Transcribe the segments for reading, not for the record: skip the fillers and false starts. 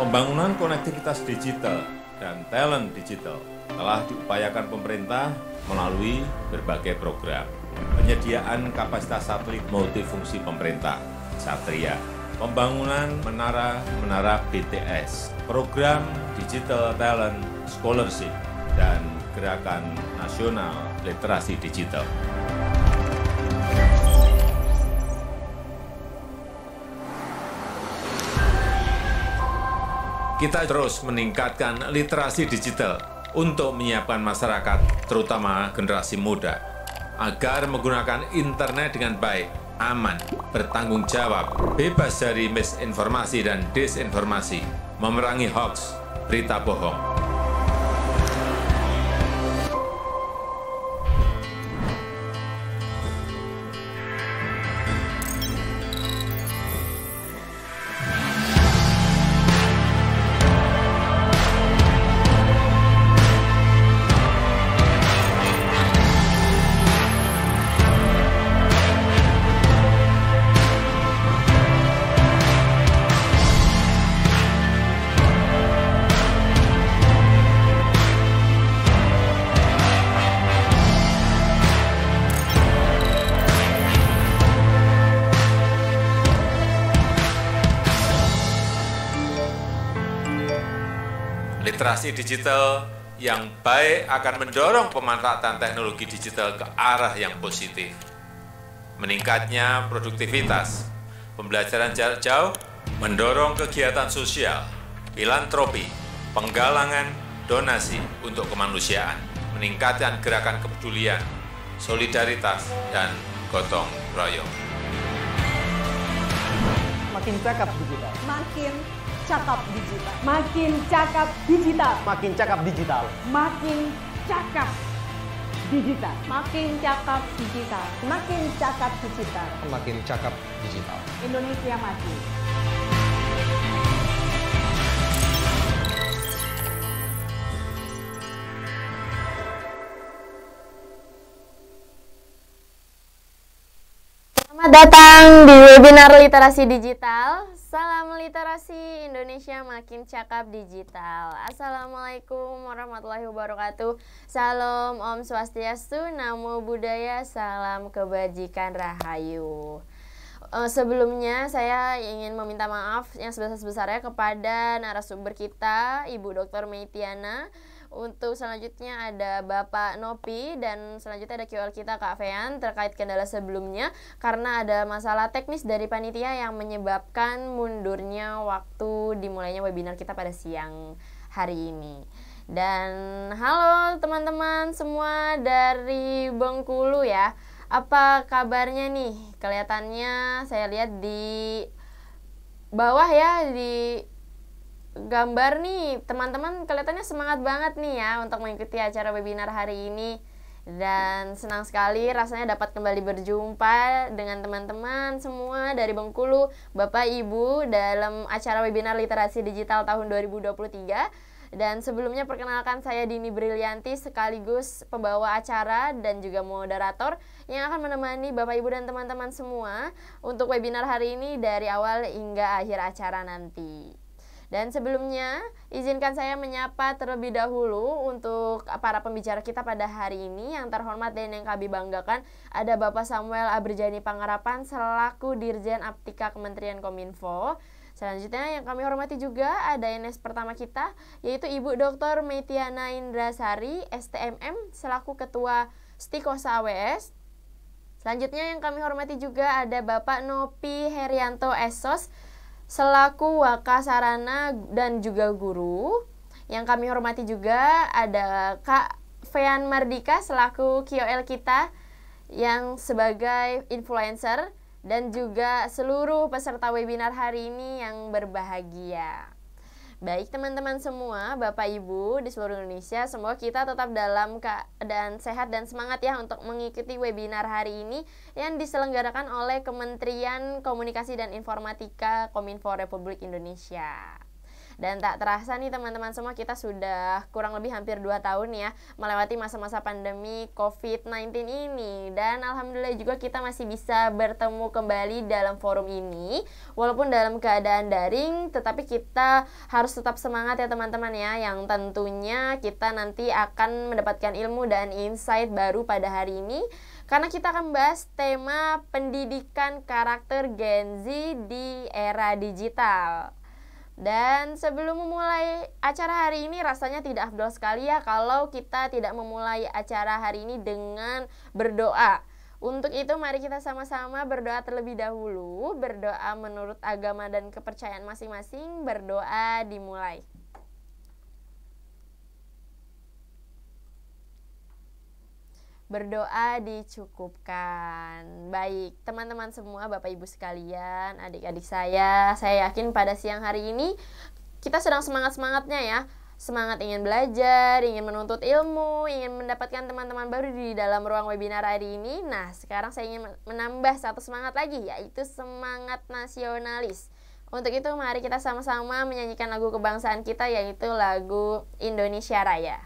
Pembangunan konektivitas digital dan talent digital telah diupayakan pemerintah melalui berbagai program. Penyediaan kapasitas satelit multifungsi pemerintah, Satria, pembangunan menara BTS, program Digital Talent Scholarship, dan Gerakan Nasional Literasi Digital. Kita terus meningkatkan literasi digital untuk menyiapkan masyarakat, terutama generasi muda, agar menggunakan internet dengan baik, aman, bertanggung jawab, bebas dari misinformasi dan disinformasi, memerangi hoaks, berita bohong. Literasi digital yang baik akan mendorong pemanfaatan teknologi digital ke arah yang positif. Meningkatnya produktivitas, pembelajaran jarak jauh, mendorong kegiatan sosial, filantropi, penggalangan donasi untuk kemanusiaan, meningkatkan gerakan kepedulian, solidaritas, dan gotong royong. Makin cakap digital. Makin cakap digital. Makin cakap digital. Makin cakap digital. Makin cakap digital. Makin cakap digital. Makin cakap digital. Makin cakap digital. Indonesia maju. Selamat datang di webinar literasi digital. Salam literasi Indonesia makin cakap digital. Assalamualaikum warahmatullahi wabarakatuh. Salam Om Swastiastu, Namo Buddhaya, salam kebajikan rahayu. Sebelumnya saya ingin meminta maaf yang sebesar-besarnya kepada narasumber kita, Ibu Dr. Meitiana. Untuk selanjutnya ada Bapak Nopi dan selanjutnya ada QL kita Kak Fean terkait kendala sebelumnya karena ada masalah teknis dari panitia yang menyebabkan mundurnya waktu dimulainya webinar kita pada siang hari ini. Dan halo teman-teman semua dari Bengkulu ya. Apa kabarnya nih? Kelihatannya saya lihat di bawah ya di gambar nih, teman-teman kelihatannya semangat banget nih ya untuk mengikuti acara webinar hari ini. Dan senang sekali rasanya dapat kembali berjumpa dengan teman-teman semua dari Bengkulu, Bapak Ibu dalam acara webinar literasi digital tahun 2023. Dan sebelumnya perkenalkan saya Dini Brilianti sekaligus pembawa acara dan juga moderator yang akan menemani Bapak Ibu dan teman-teman semua untuk webinar hari ini dari awal hingga akhir acara nanti. Dan sebelumnya, izinkan saya menyapa terlebih dahulu untuk para pembicara kita pada hari ini. Yang terhormat dan yang kami banggakan ada Bapak Samuel Aberjani Pangarapan selaku Dirjen Aptika Kementerian Kominfo. Selanjutnya yang kami hormati juga ada NS pertama kita, yaitu Ibu Dr. Meitiana Indrasari, STMM, selaku Ketua Stikosa AWS. Selanjutnya yang kami hormati juga ada Bapak Nopi Herianto Esos, selaku Wakasarana dan juga guru. Yang kami hormati juga ada Kak Fean Mardika selaku KOL kita yang sebagai influencer dan juga seluruh peserta webinar hari ini yang berbahagia. Baik teman-teman semua, Bapak Ibu di seluruh Indonesia, semoga kita tetap dalam keadaan sehat dan semangat ya untuk mengikuti webinar hari ini yang diselenggarakan oleh Kementerian Komunikasi dan Informatika Kominfo Republik Indonesia. Dan tak terasa nih teman-teman semua, kita sudah kurang lebih hampir 2 tahun ya melewati masa-masa pandemi COVID-19 ini. Dan alhamdulillah juga kita masih bisa bertemu kembali dalam forum ini. Walaupun dalam keadaan daring, tetapi kita harus tetap semangat ya teman-teman ya. Yang tentunya kita nanti akan mendapatkan ilmu dan insight baru pada hari ini. Karena kita akan bahas tema pendidikan karakter Gen Z di era digital. Dan sebelum memulai acara hari ini, rasanya tidak afdol sekali ya kalau kita tidak memulai acara hari ini dengan berdoa. Untuk itu mari kita sama-sama berdoa terlebih dahulu. Berdoa menurut agama dan kepercayaan masing-masing. Berdoa dimulai. Berdoa dicukupkan. Baik, teman-teman semua, Bapak Ibu sekalian, adik-adik saya yakin pada siang hari ini kita sedang semangat-semangatnya ya. Semangat ingin belajar, ingin menuntut ilmu, ingin mendapatkan teman-teman baru di dalam ruang webinar hari ini. Nah, sekarang saya ingin menambah satu semangat lagi, yaitu semangat nasionalis. Untuk itu mari kita sama-sama menyanyikan lagu kebangsaan kita, yaitu lagu Indonesia Raya.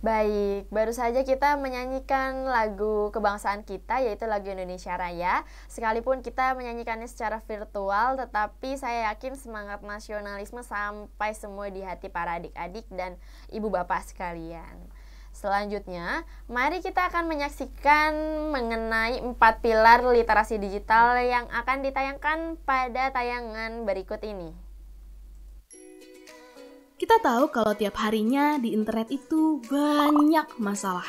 Baik, baru saja kita menyanyikan lagu kebangsaan kita, yaitu lagu Indonesia Raya. Sekalipun kita menyanyikannya secara virtual, tetapi saya yakin semangat nasionalisme sampai semua di hati para adik-adik dan ibu bapak sekalian. Selanjutnya, mari kita akan menyaksikan mengenai 4 pilar literasi digital yang akan ditayangkan pada tayangan berikut ini. Kita tahu kalau tiap harinya di internet itu banyak masalah.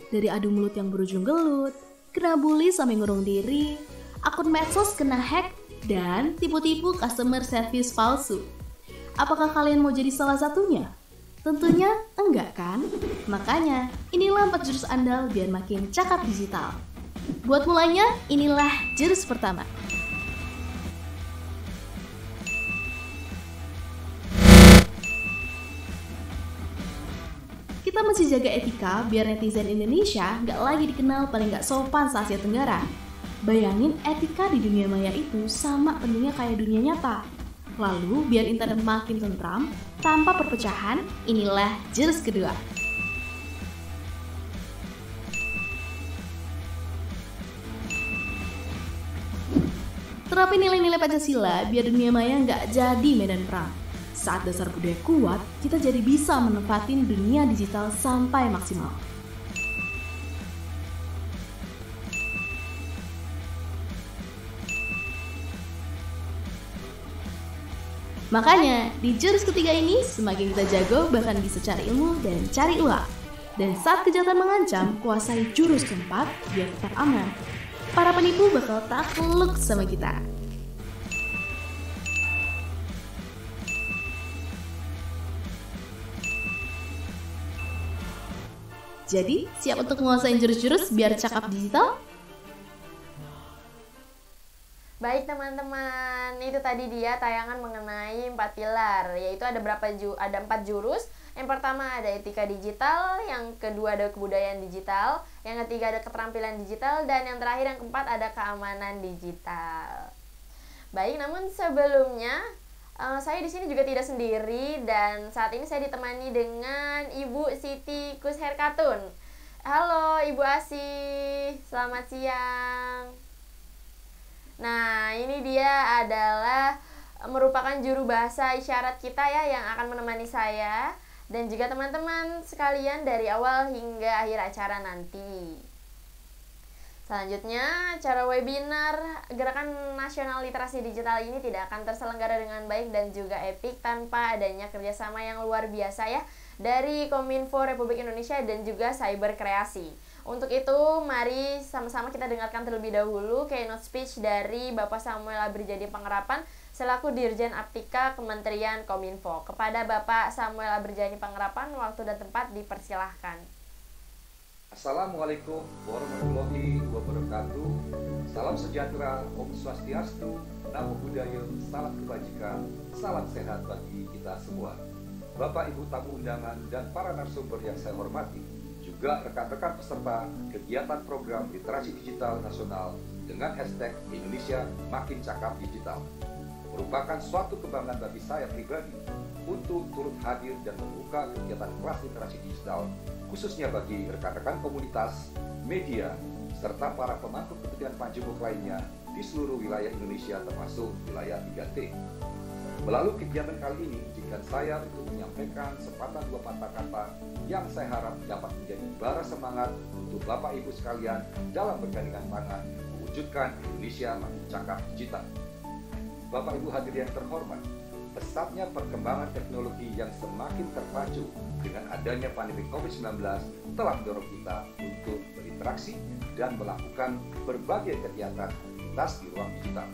Dari adu mulut yang berujung gelut, kena bully sampai ngurung diri, akun medsos kena hack, dan tipu-tipu customer service palsu. Apakah kalian mau jadi salah satunya? Tentunya enggak kan? Makanya, inilah 4 jurus andal biar makin cakap digital. Buat mulainya, inilah jurus pertama. Kita mesti jaga etika biar netizen Indonesia nggak lagi dikenal paling nggak sopan se-Asia Tenggara. Bayangin etika di dunia maya itu sama pentingnya kayak dunia nyata. Lalu biar internet makin tentram, tanpa perpecahan, inilah jurus kedua. Terapin nilai-nilai Pancasila biar dunia maya nggak jadi medan perang. Saat dasar budaya kuat, kita jadi bisa menempatin dunia digital sampai maksimal. Makanya, di jurus ketiga ini, semakin kita jago bahkan bisa cari ilmu dan cari uang. Dan saat kejahatan mengancam, kuasai jurus keempat biar tetap aman. Para penipu bakal takluk sama kita. Jadi, siap untuk menguasai jurus-jurus biar cakap digital? Baik teman-teman, itu tadi dia tayangan mengenai 4 pilar, yaitu ada 4 jurus. Yang pertama ada etika digital, yang kedua ada kebudayaan digital, yang ketiga ada keterampilan digital, dan yang terakhir yang keempat ada keamanan digital. Baik, namun sebelumnya saya di sini juga tidak sendiri, dan saat ini saya ditemani dengan Ibu Siti Kusherkatun. Halo Ibu Asih, selamat siang. Nah, ini dia adalah merupakan juru bahasa isyarat kita ya yang akan menemani saya dan juga teman-teman sekalian dari awal hingga akhir acara nanti. Selanjutnya, acara webinar Gerakan Nasional Literasi Digital ini tidak akan terselenggara dengan baik dan juga epik tanpa adanya kerjasama yang luar biasa ya dari Kominfo Republik Indonesia dan juga Cyber Kreasi. Untuk itu, mari sama-sama kita dengarkan terlebih dahulu keynote speech dari Bapak Samuel Abrijadi Pangerapan selaku Dirjen Aptika Kementerian Kominfo. Kepada Bapak Samuel Abrijadi Pangerapan, waktu dan tempat dipersilahkan. Assalamualaikum warahmatullahi wabarakatuh. Salam sejahtera, Om Swastiastu, Namo Buddhaya, salam kebajikan, salam sehat bagi kita semua. Bapak Ibu tamu undangan dan para narasumber yang saya hormati, juga rekan-rekan peserta kegiatan program literasi digital nasional dengan hashtag Indonesia Makin Cakap Digital. Merupakan suatu kebanggaan bagi saya pribadi untuk turut hadir dan membuka kegiatan kelas literasi digital, khususnya bagi rekan-rekan komunitas, media, serta para pemangku kepentingan panjemuk lainnya di seluruh wilayah Indonesia termasuk wilayah 3T. Melalui kegiatan kali ini, izinkan saya untuk menyampaikan sepatah dua patah kata yang saya harap dapat menjadi bara semangat untuk Bapak Ibu sekalian dalam bergandengan tangan mewujudkan Indonesia Makin Cakap Digital. Bapak Ibu hadirin yang terhormat, pesatnya perkembangan teknologi yang semakin terpacu dengan adanya pandemi COVID-19 telah mendorong kita untuk berinteraksi dan melakukan berbagai kegiatan aktivitas di ruang digital.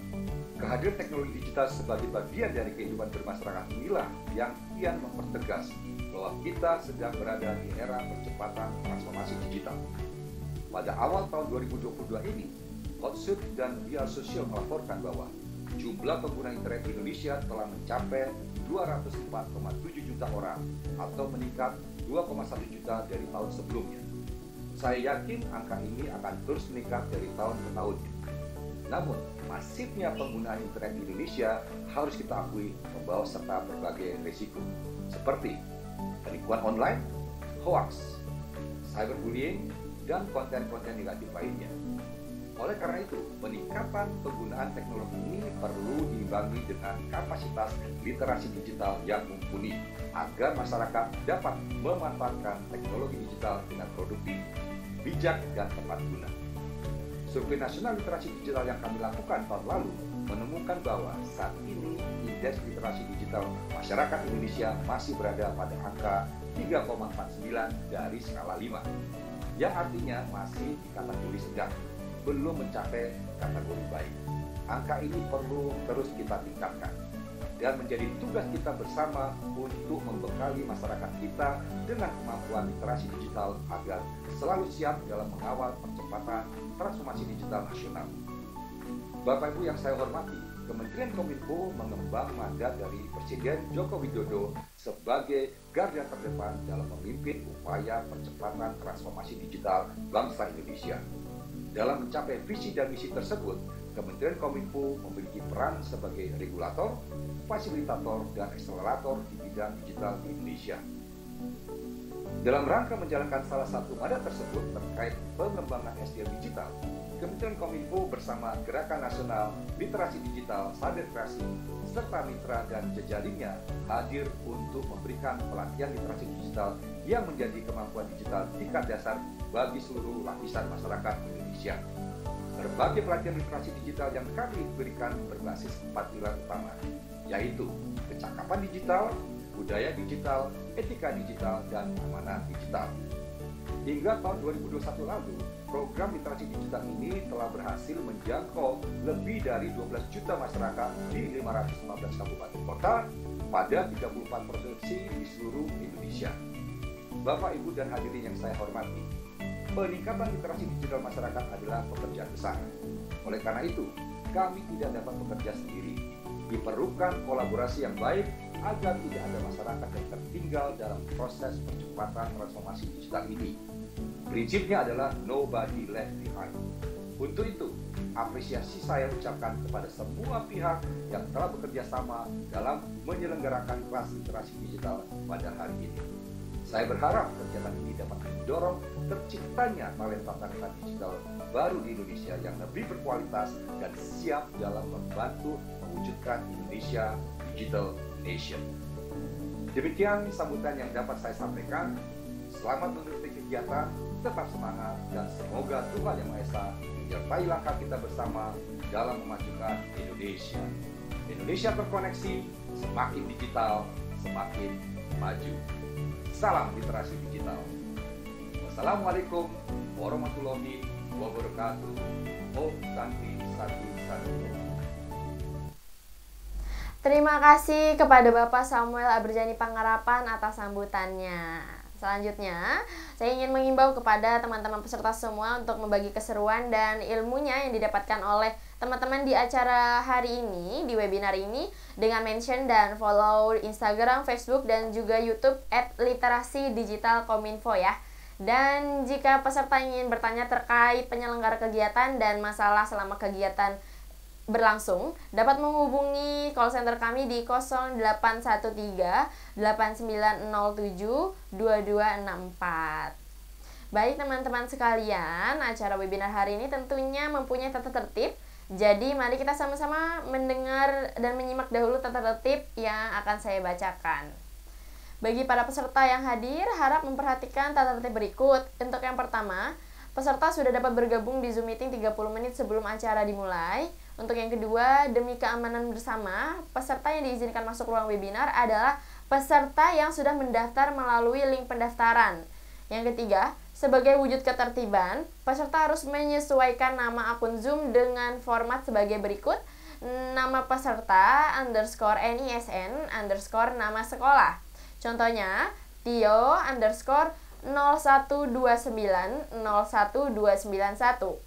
Kehadiran teknologi digital sebagai bagian dari kehidupan bermasyarakat inilah yang kian mempertegas bahwa kita sedang berada di era percepatan transformasi digital. Pada awal tahun 2022 ini, Hotsuite dan VR Social melaporkan bahwa jumlah pengguna internet di Indonesia telah mencapai 204,7 juta orang atau meningkat 2,1 juta dari tahun sebelumnya. Saya yakin angka ini akan terus meningkat dari tahun ke tahunnya. Namun, masifnya penggunaan internet di Indonesia harus kita akui membawa serta berbagai risiko, seperti penipuan online, hoax, cyberbullying, dan konten-konten negatif lainnya. Oleh karena itu, peningkatan penggunaan teknologi ini perlu diimbangi dengan kapasitas literasi digital yang mumpuni agar masyarakat dapat memanfaatkan teknologi digital dengan produktif, bijak, dan tepat guna. Survei nasional literasi digital yang kami lakukan tahun lalu menemukan bahwa saat ini indeks literasi digital masyarakat Indonesia masih berada pada angka 3,49 dari skala 5, yang artinya masih di kategori sedang, belum mencapai kategori baik. Angka ini perlu terus kita tingkatkan dan menjadi tugas kita bersama untuk membekali masyarakat kita dengan kemampuan literasi digital agar selalu siap dalam mengawal percepatan transformasi digital nasional. Bapak Ibu yang saya hormati, Kementerian Kominfo mengemban mandat dari Presiden Joko Widodo sebagai garda terdepan dalam memimpin upaya percepatan transformasi digital bangsa Indonesia. Dalam mencapai visi dan misi tersebut, Kementerian Kominfo memiliki peran sebagai regulator, fasilitator, dan akselerator di bidang digital di Indonesia. Dalam rangka menjalankan salah satu mandat tersebut terkait pengembangan SDM digital, Kementerian Kominfo bersama Gerakan Nasional Literasi Digital Cyber Kreasi serta mitra dan jejaringnya hadir untuk memberikan pelatihan literasi digital yang menjadi kemampuan digital tingkat dasar bagi seluruh lapisan masyarakat Indonesia. Berbagai pelatihan literasi digital yang kami berikan berbasis 4 pilar utama, yaitu kecakapan digital, budaya digital, etika digital, dan keamanan digital. Hingga tahun 2021 lalu, program literasi digital ini telah berhasil menjangkau lebih dari 12 juta masyarakat di 515 kabupaten kota pada 34 provinsi di seluruh Indonesia. Bapak, Ibu, dan hadirin yang saya hormati, peningkatan literasi digital masyarakat adalah pekerjaan besar. Oleh karena itu, kami tidak dapat bekerja sendiri. Diperlukan kolaborasi yang baik agar tidak ada masyarakat yang tertinggal dalam proses percepatan transformasi digital ini. Prinsipnya adalah nobody left behind. Untuk itu, apresiasi saya ucapkan kepada semua pihak yang telah bekerja sama dalam menyelenggarakan kelas literasi digital pada hari ini. Saya berharap kegiatan ini dapat mendorong terciptanya talenta-talenta digital baru di Indonesia yang lebih berkualitas dan siap dalam membantu mewujudkan Indonesia Digital Nation. Demikian sambutan yang dapat saya sampaikan. Selamat mengikuti kegiatan, tetap semangat, dan semoga Tuhan Yang Maha Esa menyertai langkah kita bersama dalam memajukan Indonesia. Indonesia terkoneksi, semakin digital, semakin maju. Salam literasi digital. Wassalamualaikum warahmatullahi wabarakatuh. Om Santi Satu. Terima kasih kepada Bapak Samuel Aberjani Pangarapan atas sambutannya. Selanjutnya, saya ingin mengimbau kepada teman-teman peserta semua untuk membagi keseruan dan ilmunya yang didapatkan oleh teman-teman di acara hari ini, di webinar ini, dengan mention dan follow Instagram, Facebook, dan juga YouTube @literasi-digital-kominfo ya. Dan jika peserta ingin bertanya terkait penyelenggara kegiatan dan masalah selama kegiatan berlangsung, dapat menghubungi call center kami di 0813 8907 2264. Baik teman-teman sekalian, acara webinar hari ini tentunya mempunyai tata tertib. Jadi mari kita sama-sama mendengar dan menyimak dahulu tata tertib yang akan saya bacakan. Bagi para peserta yang hadir, harap memperhatikan tata tertib berikut. Untuk yang pertama, peserta sudah dapat bergabung di Zoom meeting 30 menit sebelum acara dimulai. Untuk yang kedua, demi keamanan bersama, peserta yang diizinkan masuk ruang webinar adalah peserta yang sudah mendaftar melalui link pendaftaran. Yang ketiga, sebagai wujud ketertiban, peserta harus menyesuaikan nama akun Zoom dengan format sebagai berikut: nama peserta _NISN _nama sekolah. Contohnya, Tio _0129 01291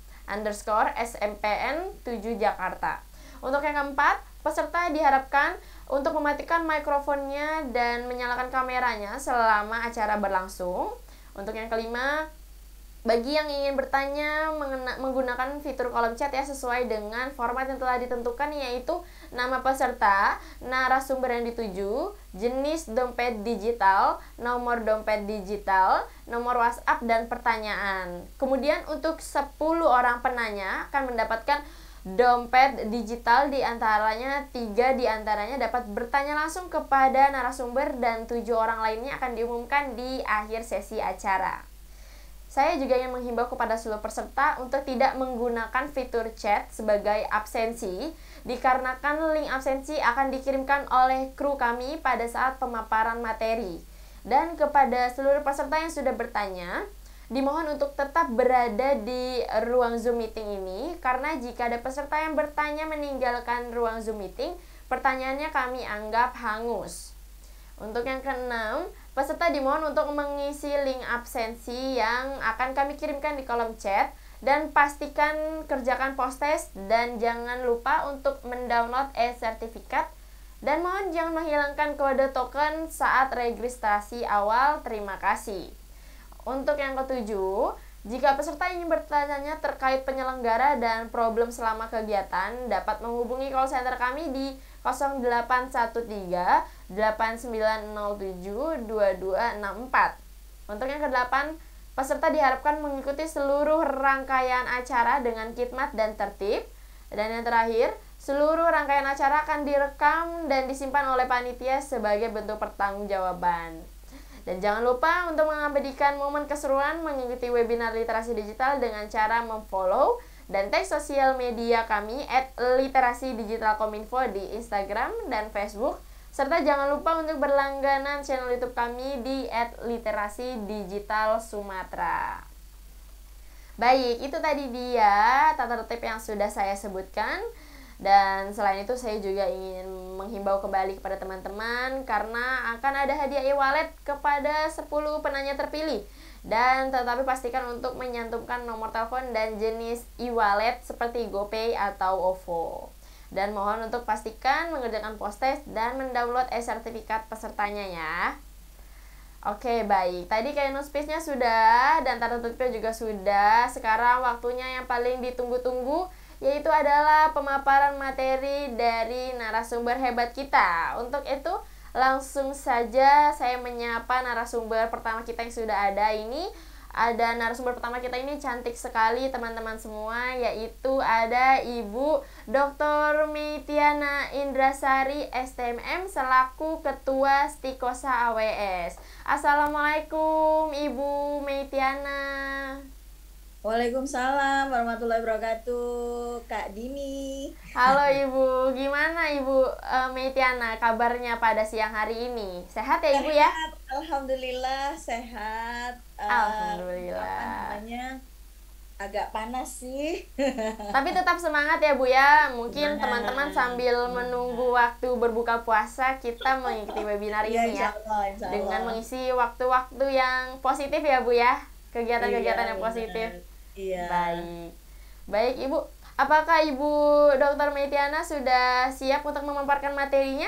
_SMPN 7 Jakarta. Untuk yang keempat, peserta diharapkan untuk mematikan mikrofonnya dan menyalakan kameranya selama acara berlangsung. Untuk yang kelima, bagi yang ingin bertanya menggunakan fitur kolom chat ya, sesuai dengan format yang telah ditentukan, yaitu nama peserta, narasumber yang dituju, jenis dompet digital, nomor dompet digital, nomor WhatsApp, dan pertanyaan. Kemudian untuk 10 orang penanya akan mendapatkan dompet digital, diantaranya 3 diantaranya dapat bertanya langsung kepada narasumber dan 7 orang lainnya akan diumumkan di akhir sesi acara. Saya juga ingin menghimbau kepada seluruh peserta untuk tidak menggunakan fitur chat sebagai absensi, dikarenakan link absensi akan dikirimkan oleh kru kami pada saat pemaparan materi. Dan kepada seluruh peserta yang sudah bertanya, dimohon untuk tetap berada di ruang Zoom meeting ini, karena jika ada peserta yang bertanya meninggalkan ruang Zoom meeting, pertanyaannya kami anggap hangus. Untuk yang keenam, peserta dimohon untuk mengisi link absensi yang akan kami kirimkan di kolom chat, dan pastikan kerjakan post test dan jangan lupa untuk mendownload e-sertifikat, dan mohon jangan menghilangkan kode token saat registrasi awal. Terima kasih. Untuk yang ketujuh, jika peserta ingin bertanya terkait penyelenggara dan problem selama kegiatan, dapat menghubungi call center kami di 0813 8907 2264. Untuk yang ke-8, peserta diharapkan mengikuti seluruh rangkaian acara dengan khidmat dan tertib. Dan yang terakhir, seluruh rangkaian acara akan direkam dan disimpan oleh panitia sebagai bentuk pertanggungjawaban. Dan jangan lupa untuk mengabadikan momen keseruan mengikuti webinar literasi digital dengan cara memfollow dan tag sosial media kami @literasi-digital-kominfo di Instagram dan Facebook, Serta jangan lupa untuk berlangganan channel YouTube kami di @literasi-digital-sumatera. Baik, itu tadi dia tata tertib yang sudah saya sebutkan. Dan selain itu saya juga ingin menghimbau kembali kepada teman-teman karena akan ada hadiah e-wallet kepada 10 penanya terpilih. Dan tetapi pastikan untuk menyantumkan nomor telepon dan jenis e-wallet seperti GoPay atau OVO. Dan mohon untuk pastikan mengerjakan post-test dan mendownload e-sertifikat pesertanya ya. Oke, baik. Tadi Kainospace-nya sudah dan tata tertibnya juga sudah. Sekarang waktunya yang paling ditunggu-tunggu, yaitu adalah pemaparan materi dari narasumber hebat kita. Untuk itu, langsung saja saya menyapa narasumber pertama kita yang sudah ada ini. Ada narasumber pertama kita ini cantik sekali teman-teman semua, yaitu ada Ibu Dr. Meitiana Indrasari STMM selaku Ketua Stikosa AWS. Assalamualaikum Ibu Meitiana. Waalaikumsalam warahmatullahi wabarakatuh, Kak Dini. Halo Ibu, gimana Ibu Meitiana kabarnya pada siang hari ini? Sehat ya Ibu ya? Alhamdulillah sehat. Alhamdulillah. Agak panas sih. Tapi tetap semangat ya Bu ya. Mungkin Semangat. teman-teman sambil menunggu waktu berbuka puasa kita mengikuti webinar Ya, ini ya. insya Allah. Dengan mengisi waktu-waktu yang positif ya Bu ya. Kegiatan-kegiatan yang positif. Iya. Baik Ibu, apakah Ibu Dr. Meitiana sudah siap untuk memaparkan materinya?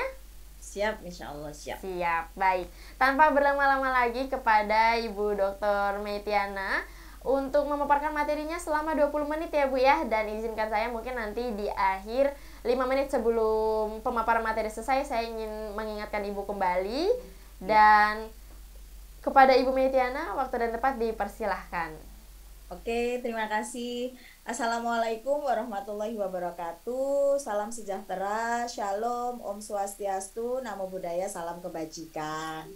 Siap, insya Allah siap. Siap, baik. Tanpa berlama-lama lagi kepada Ibu Dr. Meitiana untuk memaparkan materinya selama 20 menit ya Bu ya. Dan izinkan saya mungkin nanti di akhir 5 menit sebelum pemaparan materi selesai, saya ingin mengingatkan Ibu kembali. Dan kepada Ibu Meitiana, waktu dan tempat dipersilahkan. Oke, terima kasih. Assalamualaikum warahmatullahi wabarakatuh. Salam sejahtera, shalom, Om Swastiastu, Namo Buddhaya, salam kebajikan.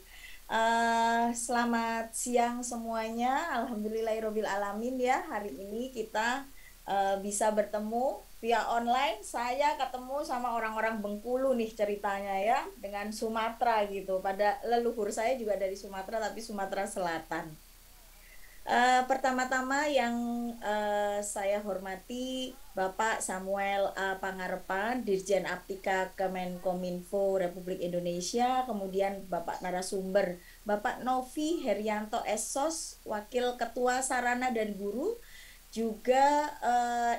Selamat siang semuanya. Alhamdulillahirabbil alamin ya. Hari ini kita bisa bertemu via online. Saya ketemu sama orang-orang Bengkulu nih ceritanya ya, dengan Sumatera gitu. Pada leluhur saya juga dari Sumatera, tapi Sumatera Selatan. Pertama-tama yang saya hormati Bapak Samuel A. Pangarepan, Dirjen Aptika Kemenkominfo Republik Indonesia, kemudian Bapak narasumber Bapak Novi Herianto Esos, Wakil Ketua Sarana dan Guru, juga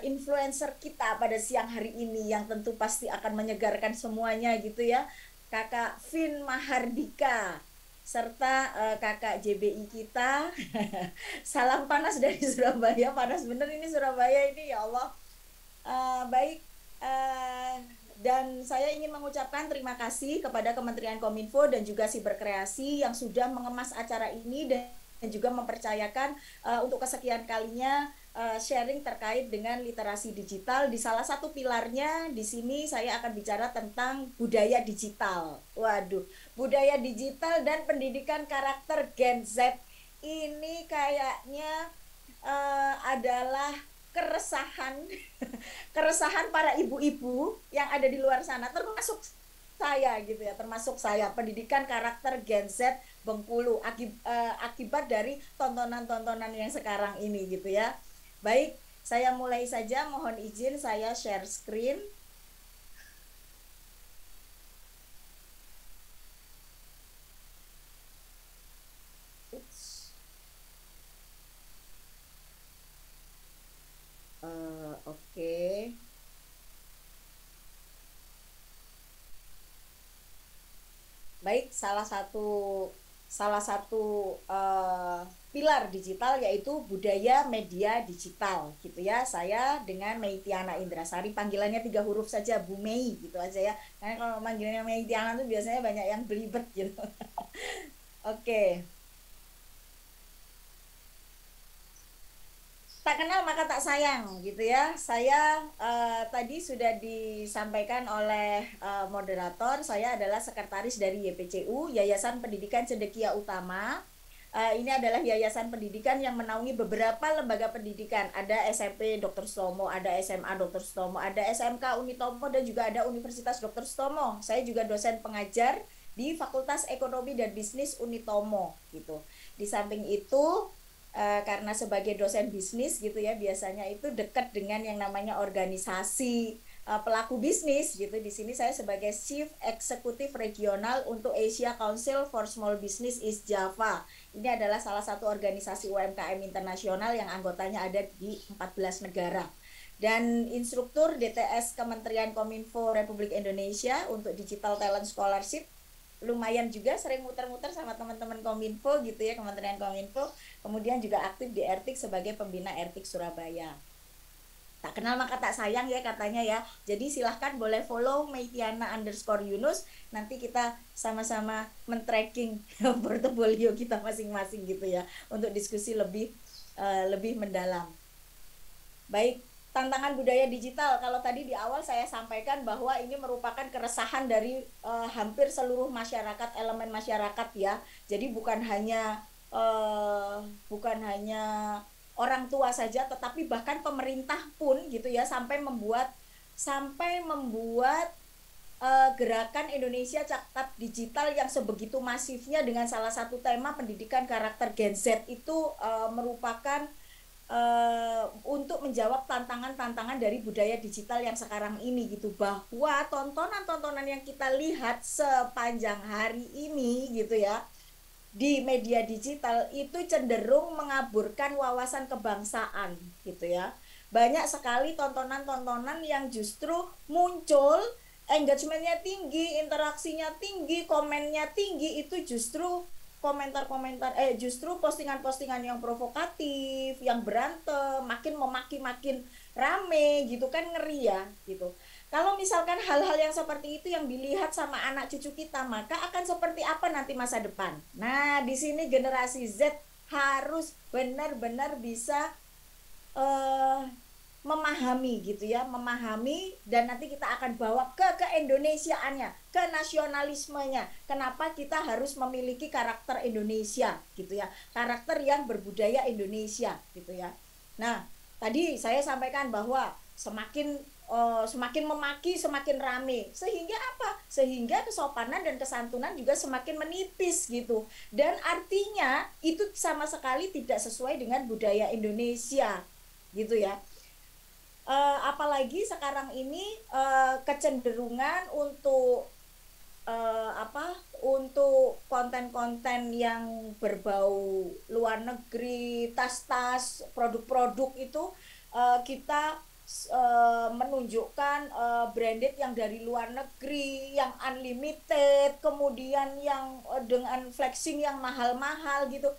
influencer kita pada siang hari ini yang tentu pasti akan menyegarkan semuanya gitu ya, Kakak Vin Mahardika, serta kakak JBI kita. Salam panas dari Surabaya. Panas bener ini Surabaya ini, ya Allah. Baik, dan saya ingin mengucapkan terima kasih kepada Kementerian Kominfo dan juga Siberkreasi yang sudah mengemas acara ini dan juga mempercayakan untuk kesekian kalinya sharing terkait dengan literasi digital. Di salah satu pilarnya di sini saya akan bicara tentang budaya digital. Waduh, budaya digital dan pendidikan karakter Gen Z ini kayaknya adalah keresahan para ibu-ibu yang ada di luar sana, termasuk saya gitu ya, termasuk saya. Pendidikan karakter Gen Z Bengkulu akibat dari tontonan-tontonan yang sekarang ini gitu ya. Baik, saya mulai saja, mohon izin saya share screen. Oke. Baik, salah satu pilar digital yaitu budaya media digital gitu ya. Saya dengan Meitiana Indrasari, panggilannya 3 huruf saja, Bu Mei gitu aja ya, karena kalau panggilannya Meitiana tuh biasanya banyak yang belibet gitu. Oke. Tak kenal maka tak sayang gitu ya. Saya tadi sudah disampaikan oleh moderator, saya adalah sekretaris dari YPCU, Yayasan Pendidikan Cendekia Utama. Ini adalah yayasan pendidikan yang menaungi beberapa lembaga pendidikan. Ada SMP Dr. Sutomo, ada SMA Dr. Sutomo, ada SMK Unitomo, dan juga ada Universitas Dr. Sutomo. Saya juga dosen pengajar di Fakultas Ekonomi dan Bisnis Unitomo gitu. Di samping itu karena sebagai dosen bisnis gitu ya, biasanya itu dekat dengan yang namanya organisasi pelaku bisnis gitu. Di sini saya sebagai Chief Executive Regional untuk Asia Council for Small Business East Java. Ini adalah salah satu organisasi UMKM internasional yang anggotanya ada di 14 negara. Dan instruktur DTS Kementerian Kominfo Republik Indonesia untuk Digital Talent Scholarship. Lumayan juga sering muter-muter sama teman-teman Kominfo gitu ya, Kementerian Kominfo. Kemudian juga aktif di RTIK sebagai pembina RTIK Surabaya. Tak kenal maka tak sayang ya katanya ya. Jadi silahkan boleh follow Meitiana_Yunus. Nanti kita sama-sama men-tracking portofolio kita masing-masing gitu ya, untuk diskusi lebih mendalam. Baik, tantangan budaya digital. Kalau tadi di awal saya sampaikan bahwa ini merupakan keresahan dari hampir seluruh masyarakat, elemen masyarakat ya. Jadi bukan hanya orang tua saja, tetapi bahkan pemerintah pun gitu ya, sampai membuat gerakan Indonesia Cakap Digital yang sebegitu masifnya dengan salah satu tema pendidikan karakter Gen Z itu merupakan untuk menjawab tantangan-tantangan dari budaya digital yang sekarang ini gitu, bahwa tontonan-tontonan yang kita lihat sepanjang hari ini gitu ya di media digital itu cenderung mengaburkan wawasan kebangsaan gitu ya. Banyak sekali tontonan-tontonan yang justru muncul, engagementnya tinggi, interaksinya tinggi, komennya tinggi, itu justru justru postingan-postingan yang provokatif, yang berantem, makin memaki makin rame gitu kan, ngeri ya gitu. Kalau misalkan hal-hal yang seperti itu yang dilihat sama anak cucu kita, maka akan seperti apa nanti masa depan? Nah, di sini generasi Z harus benar-benar bisa memahami gitu ya, memahami, dan nanti kita akan bawa ke keindonesiaannya, ke nasionalismenya. Kenapa kita harus memiliki karakter Indonesia gitu ya, karakter yang berbudaya Indonesia gitu ya. Nah, tadi saya sampaikan bahwa semakin memaki semakin rame, sehingga apa? Sehingga kesopanan dan kesantunan juga semakin menipis gitu. Dan artinya itu sama sekali tidak sesuai dengan budaya Indonesia gitu ya. Apalagi sekarang ini kecenderungan untuk untuk konten-konten yang berbau luar negeri, tas-tas, produk-produk itu kita menunjukkan branded yang dari luar negeri, yang unlimited, kemudian yang dengan flexing yang mahal-mahal gitu.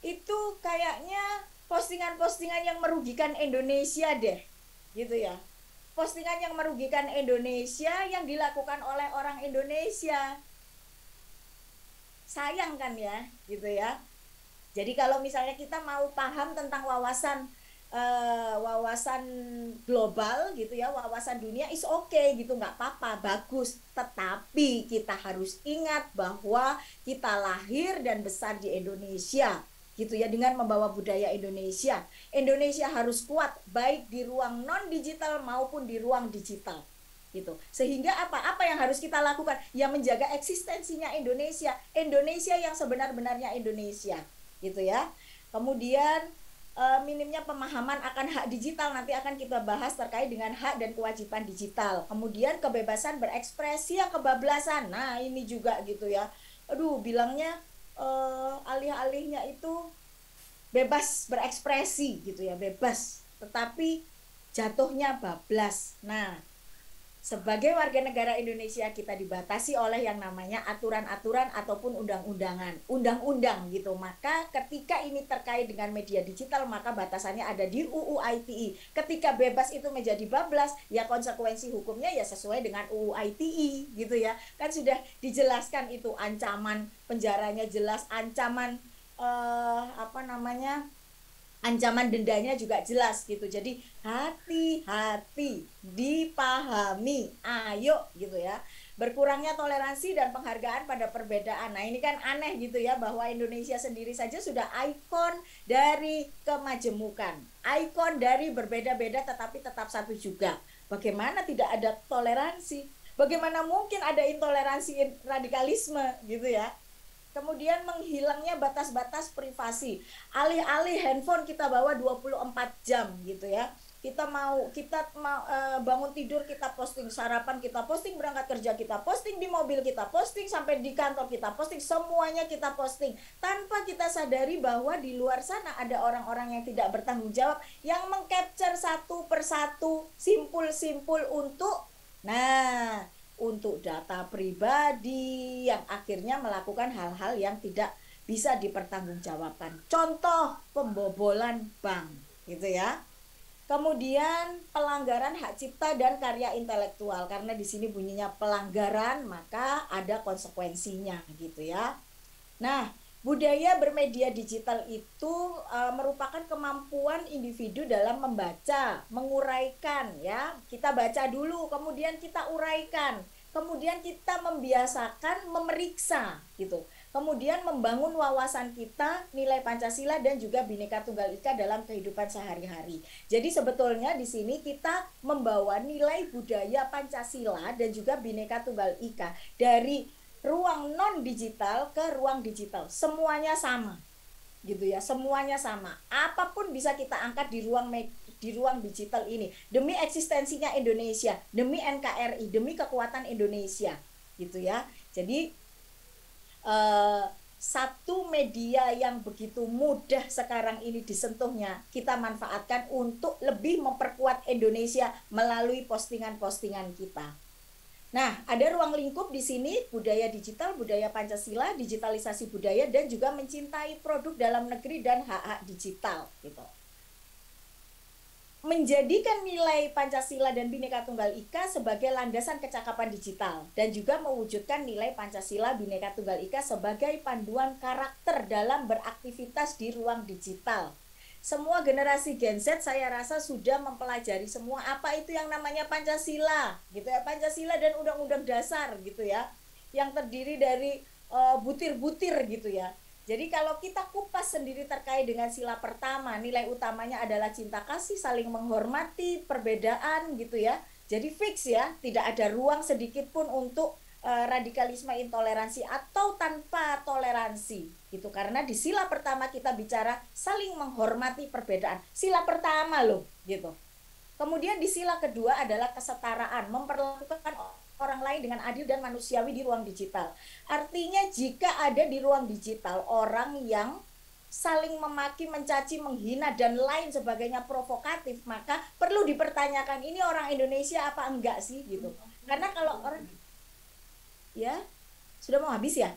Itu kayaknya postingan-postingan yang merugikan Indonesia deh gitu ya. Postingan yang merugikan Indonesia yang dilakukan oleh orang Indonesia. Sayang kan ya gitu ya. Jadi kalau misalnya kita mau paham tentang wawasan global gitu ya, wawasan dunia is okay gitu, nggak apa-apa, bagus. Tetapi kita harus ingat bahwa kita lahir dan besar di Indonesia gitu ya, dengan membawa budaya Indonesia. Indonesia harus kuat baik di ruang non digital maupun di ruang digital gitu. Sehingga apa yang harus kita lakukan? Ya menjaga eksistensinya Indonesia yang sebenar-benarnya Indonesia gitu ya. Kemudian minimnya pemahaman akan hak digital, nanti akan kita bahas terkait dengan hak dan kewajiban digital. Kemudian kebebasan berekspresi yang kebablasan, nah ini juga gitu ya. Aduh, bilangnya alih-alihnya itu bebas berekspresi gitu ya, bebas, tetapi jatuhnya bablas. Nah, sebagai warga negara Indonesia kita dibatasi oleh yang namanya aturan-aturan ataupun undang-undang gitu. Maka ketika ini terkait dengan media digital, maka batasannya ada di UU ITE. Ketika bebas itu menjadi bablas, ya konsekuensi hukumnya ya sesuai dengan UU ITE gitu ya. Kan sudah dijelaskan itu, ancaman penjaranya jelas, ancaman ancaman dendanya juga jelas gitu. Jadi hati-hati, dipahami, ayo gitu ya. Berkurangnya toleransi dan penghargaan pada perbedaan. Nah, ini kan aneh gitu ya, bahwa Indonesia sendiri saja sudah ikon dari kemajemukan, ikon dari berbeda-beda tetapi tetap satu juga. Bagaimana tidak ada toleransi? Bagaimana mungkin ada intoleransi radikalisme gitu ya? Kemudian menghilangnya batas-batas privasi. Alih-alih handphone kita bawa 24 jam gitu ya. Kita mau bangun tidur kita posting, sarapan kita posting, berangkat kerja kita posting, di mobil kita posting, sampai di kantor kita posting, semuanya kita posting tanpa kita sadari bahwa di luar sana ada orang-orang yang tidak bertanggung jawab yang mengcapture satu persatu simpul-simpul untuk data pribadi yang akhirnya melakukan hal-hal yang tidak bisa dipertanggungjawabkan. Contoh pembobolan bank gitu ya. Kemudian pelanggaran hak cipta dan karya intelektual, karena di sini bunyinya pelanggaran maka ada konsekuensinya gitu ya. Nah, budaya bermedia digital itu merupakan kemampuan individu dalam membaca, menguraikan ya. Kita baca dulu, kemudian kita uraikan, kemudian kita membiasakan memeriksa gitu. Kemudian membangun wawasan kita, nilai Pancasila dan juga Bhinneka Tunggal Ika dalam kehidupan sehari-hari. Jadi sebetulnya di sini kita membawa nilai budaya Pancasila dan juga Bhinneka Tunggal Ika dari ruang non digital ke ruang digital. Semuanya sama. Gitu ya, semuanya sama. Apapun bisa kita angkat di ruang digital ini demi eksistensinya Indonesia, demi NKRI, demi kekuatan Indonesia. Gitu ya. Jadi satu media yang begitu mudah sekarang ini disentuhnya kita manfaatkan untuk lebih memperkuat Indonesia melalui postingan-postingan kita. Nah, ada ruang lingkup di sini, budaya digital, budaya Pancasila, digitalisasi budaya, dan juga mencintai produk dalam negeri dan hak-hak digital gitu. Menjadikan nilai Pancasila dan Bhinneka Tunggal Ika sebagai landasan kecakapan digital dan juga mewujudkan nilai Pancasila Bhinneka Tunggal Ika sebagai panduan karakter dalam beraktivitas di ruang digital. Semua generasi Gen Z saya rasa sudah mempelajari semua apa itu yang namanya Pancasila gitu ya, Pancasila dan Undang-Undang Dasar gitu ya, yang terdiri dari butir-butir gitu ya. Jadi kalau kita kupas sendiri terkait dengan sila pertama, nilai utamanya adalah cinta kasih, saling menghormati, perbedaan gitu ya. Jadi fix ya, tidak ada ruang sedikit pun untuk radikalisme, intoleransi atau tanpa toleransi gitu. Karena di sila pertama kita bicara saling menghormati perbedaan. Sila pertama loh gitu. Kemudian di sila kedua adalah kesetaraan, memperlakukan orang lain dengan adil dan manusiawi di ruang digital. Artinya jika ada di ruang digital orang yang saling memaki, mencaci, menghina dan lain sebagainya provokatif, maka perlu dipertanyakan ini orang Indonesia apa enggak sih gitu. Karena kalau orang ya sudah mau habis ya?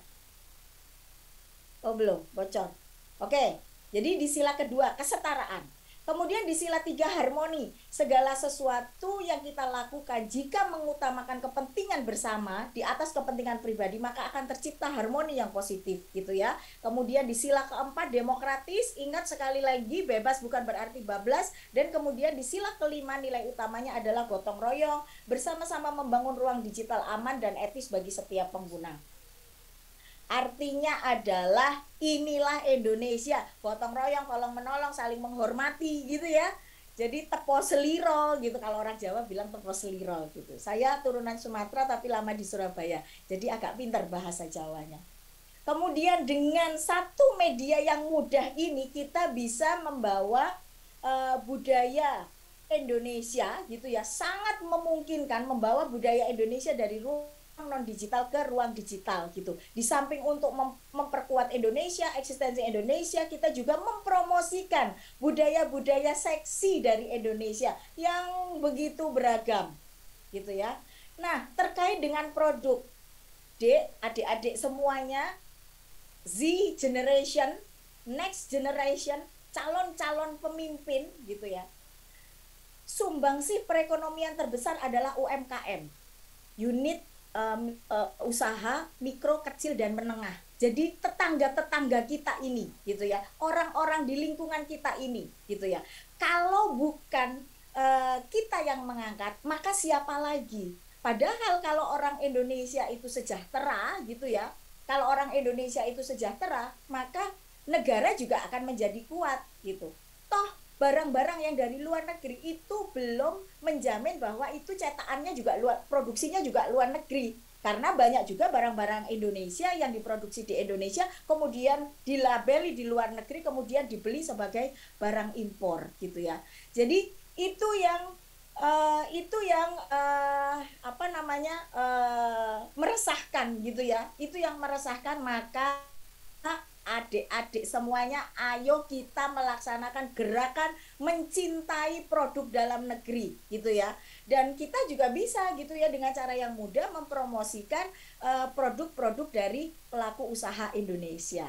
Oh belum, bocor. Oke, jadi di sila kedua kesetaraan. Kemudian di sila 3 harmoni, segala sesuatu yang kita lakukan jika mengutamakan kepentingan bersama di atas kepentingan pribadi maka akan tercipta harmoni yang positif gitu ya. Kemudian di sila keempat demokratis, ingat sekali lagi bebas bukan berarti bablas, dan kemudian di sila kelima nilai utamanya adalah gotong royong, bersama-sama membangun ruang digital aman dan etis bagi setiap pengguna. Artinya adalah inilah Indonesia, gotong royong, tolong menolong, saling menghormati gitu ya. Jadi tepo seliro gitu, kalau orang Jawa bilang tepo seliro gitu. Saya turunan Sumatera tapi lama di Surabaya, jadi agak pintar bahasa Jawanya. Kemudian dengan satu media yang mudah ini kita bisa membawa budaya Indonesia gitu ya, sangat memungkinkan membawa budaya Indonesia dari non digital ke ruang digital gitu. Di samping untuk memperkuat Indonesia, eksistensi Indonesia, kita juga mempromosikan budaya-budaya seksi dari Indonesia yang begitu beragam gitu ya. Nah, terkait dengan produk, adik-adik semuanya, Z generation, next generation, calon-calon pemimpin gitu ya. Sumbangsih perekonomian terbesar adalah UMKM, unit usaha mikro, kecil dan menengah. Jadi tetangga-tetangga kita ini gitu ya, orang-orang di lingkungan kita ini gitu ya. Kalau bukan kita yang mengangkat, maka siapa lagi? Padahal kalau orang Indonesia itu sejahtera gitu ya, kalau orang Indonesia itu sejahtera, maka negara juga akan menjadi kuat gitu. Toh barang-barang yang dari luar negeri itu belum menjamin bahwa itu cetakannya juga produksinya juga luar negeri. Karena banyak juga barang-barang Indonesia yang diproduksi di Indonesia kemudian dilabeli di luar negeri kemudian dibeli sebagai barang impor gitu ya. Jadi itu yang meresahkan gitu ya. Itu yang meresahkan. Maka adik-adik semuanya, ayo kita melaksanakan gerakan mencintai produk dalam negeri gitu ya. Dan kita juga bisa gitu ya dengan cara yang mudah mempromosikan produk-produk dari pelaku usaha Indonesia.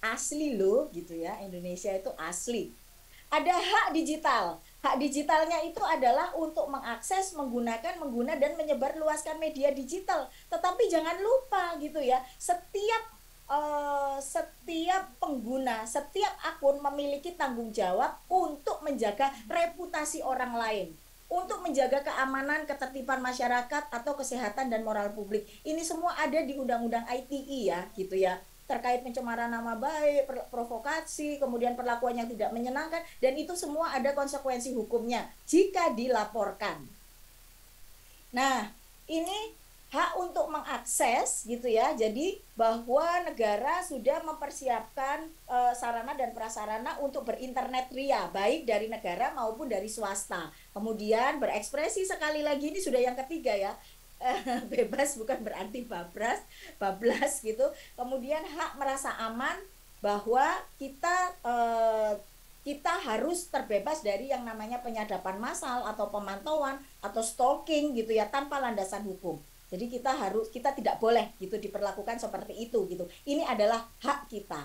Asli loh gitu ya, Indonesia itu asli. Ada hak digital. Hak digitalnya itu adalah untuk mengakses, mengguna dan menyebarluaskan media digital. Tetapi jangan lupa gitu ya, setiap pengguna, setiap akun memiliki tanggung jawab untuk menjaga reputasi orang lain, untuk menjaga keamanan, ketertiban masyarakat atau kesehatan dan moral publik. Ini semua ada di Undang-Undang ITE ya, gitu ya. Terkait pencemaran nama baik, provokasi, kemudian perlakuan yang tidak menyenangkan, dan itu semua ada konsekuensi hukumnya jika dilaporkan. Nah, ini hak untuk mengakses gitu ya. Jadi bahwa negara sudah mempersiapkan sarana dan prasarana untuk berinternet ria, baik dari negara maupun dari swasta. Kemudian berekspresi, sekali lagi ini sudah yang ketiga ya. Bebas bukan berarti bablas gitu. Kemudian hak merasa aman bahwa kita harus terbebas dari yang namanya penyadapan massal atau pemantauan atau stalking gitu ya, tanpa landasan hukum. Jadi kita tidak boleh gitu diperlakukan seperti itu gitu. Ini adalah hak kita.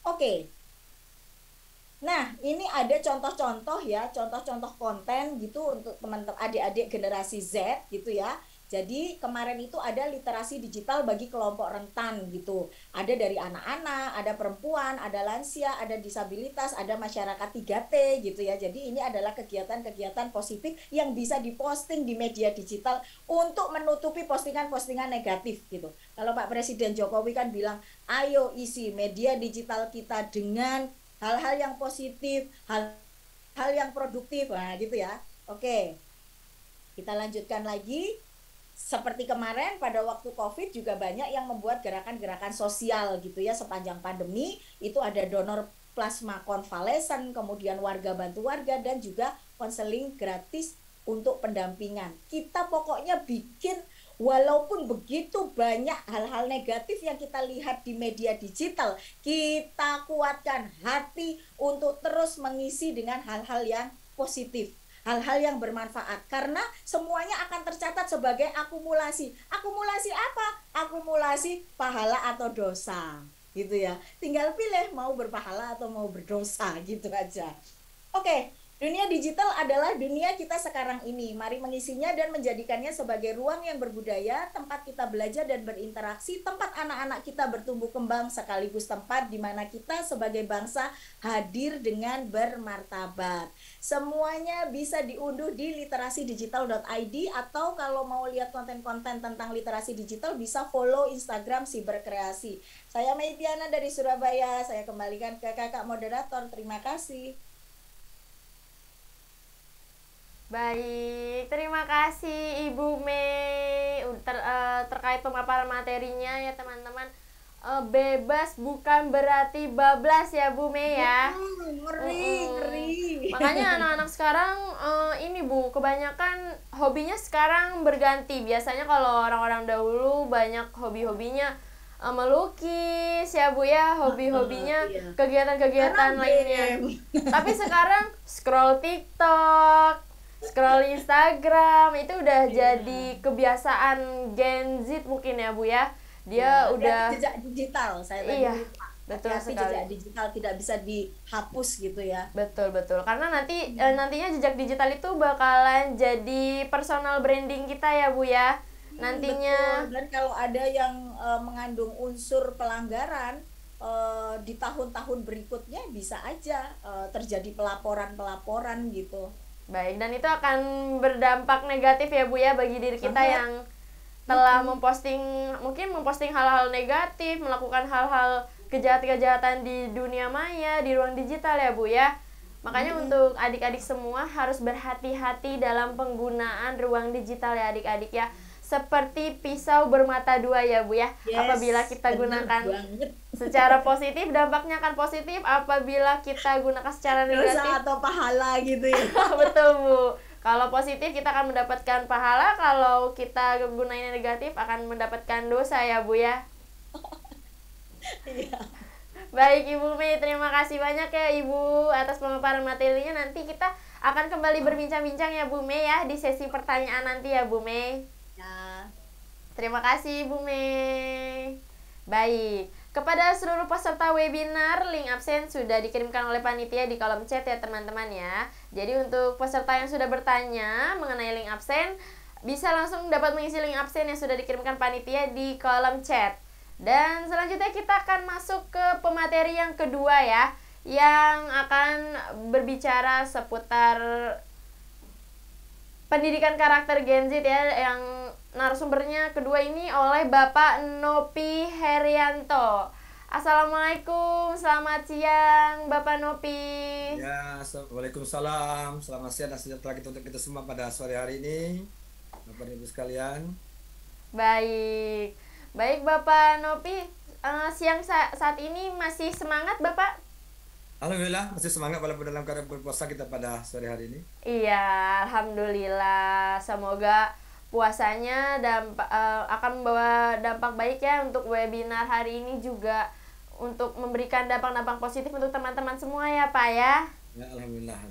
Oke. Nah, ini ada contoh-contoh ya, contoh-contoh konten gitu untuk teman-teman adik-adik generasi Z gitu ya. Jadi kemarin itu ada literasi digital bagi kelompok rentan gitu. Ada dari anak-anak, ada perempuan, ada lansia, ada disabilitas, ada masyarakat 3T gitu ya. Jadi ini adalah kegiatan-kegiatan positif yang bisa diposting di media digital untuk menutupi postingan-postingan negatif gitu. Kalau Pak Presiden Jokowi kan bilang, ayo isi media digital kita dengan hal-hal yang positif, hal yang produktif, nah gitu ya. Oke, kita lanjutkan lagi. Seperti kemarin pada waktu COVID juga banyak yang membuat gerakan-gerakan sosial gitu ya. Sepanjang pandemi itu ada donor plasma konvalesen, kemudian warga bantu warga, dan juga konseling gratis untuk pendampingan. Kita pokoknya bikin, walaupun begitu banyak hal-hal negatif yang kita lihat di media digital, kita kuatkan hati untuk terus mengisi dengan hal-hal yang positif, hal-hal yang bermanfaat, karena semuanya akan tercatat sebagai akumulasi. Akumulasi apa? Akumulasi pahala atau dosa gitu ya. Tinggal pilih mau berpahala atau mau berdosa gitu aja. Oke. Dunia digital adalah dunia kita sekarang ini. Mari mengisinya dan menjadikannya sebagai ruang yang berbudaya, tempat kita belajar dan berinteraksi, tempat anak-anak kita bertumbuh kembang, sekaligus tempat di mana kita sebagai bangsa hadir dengan bermartabat. Semuanya bisa diunduh di literasidigital.id, atau kalau mau lihat konten-konten tentang literasi digital bisa follow Instagram Siberkreasi. Saya Mei Diana dari Surabaya. Saya kembalikan ke kakak moderator. Terima kasih. Baik, terima kasih Ibu Mei terkait pemaparan materinya ya teman-teman. Bebas bukan berarti bablas ya Bu Mei ya. Ngeri. Makanya anak-anak sekarang ini Bu, kebanyakan hobinya sekarang berganti. Biasanya kalau orang-orang dahulu banyak hobi-hobinya melukis ya Bu ya, hobi-hobinya kegiatan-kegiatan lainnya. Tapi sekarang scroll TikTok, scroll Instagram, itu udah jadi kebiasaan Gen Z mungkin ya Bu ya. Dia udah jejak digital, saya iya, betul sekali. Jejak digital tidak bisa dihapus gitu ya. Betul. Karena nantinya jejak digital itu bakalan jadi personal branding kita ya Bu ya. Nantinya. Betul. Dan kalau ada yang mengandung unsur pelanggaran di tahun-tahun berikutnya bisa aja terjadi pelaporan gitu. Baik, dan itu akan berdampak negatif ya Bu ya bagi diri kita yang telah mungkin memposting hal-hal negatif, melakukan hal-hal kejahatan-kejahatan di dunia maya, di ruang digital ya Bu ya. Makanya untuk adik-adik semua harus berhati-hati dalam penggunaan ruang digital ya adik-adik ya. Seperti pisau bermata dua ya Bu ya. Apabila kita gunakan secara positif, dampaknya akan positif. Apabila kita gunakan secara negatif, dosa atau pahala gitu ya. betul Bu. Kalau positif kita akan mendapatkan pahala, kalau kita gunain negatif akan mendapatkan dosa ya Bu ya. Iya. Baik Ibu Mei, terima kasih banyak ya Ibu atas pemaparan materinya. Nanti kita akan kembali berbincang-bincang ya Bu Mei ya di sesi pertanyaan nanti ya Bu Mei. Ya. Terima kasih Bu Mei. Baik, kepada seluruh peserta webinar, link absen sudah dikirimkan oleh panitia di kolom chat ya teman-teman ya. Jadi untuk peserta yang sudah bertanya mengenai link absen, bisa langsung dapat mengisi link absen yang sudah dikirimkan panitia di kolom chat. Dan selanjutnya kita akan masuk ke pemateri yang kedua ya, yang akan berbicara seputar pendidikan karakter Gen Z ya, yang narasumbernya kedua ini oleh Bapak Nopi Herianto. Assalamualaikum, selamat siang Bapak Nopi. Ya, Waalaikumsalam. Selamat siang dan sejahtera untuk kita semua pada sore hari ini, Bapak Ibu sekalian. Baik, baik Bapak Nopi, siang saat ini masih semangat Bapak? Alhamdulillah masih semangat walaupun dalam keadaan berpuasa kita pada sore hari ini. Iya, alhamdulillah. Semoga puasanya akan membawa dampak baik ya untuk webinar hari ini, juga untuk memberikan dampak-dampak positif untuk teman-teman semua ya Pak ya. Ya, alhamdulillah.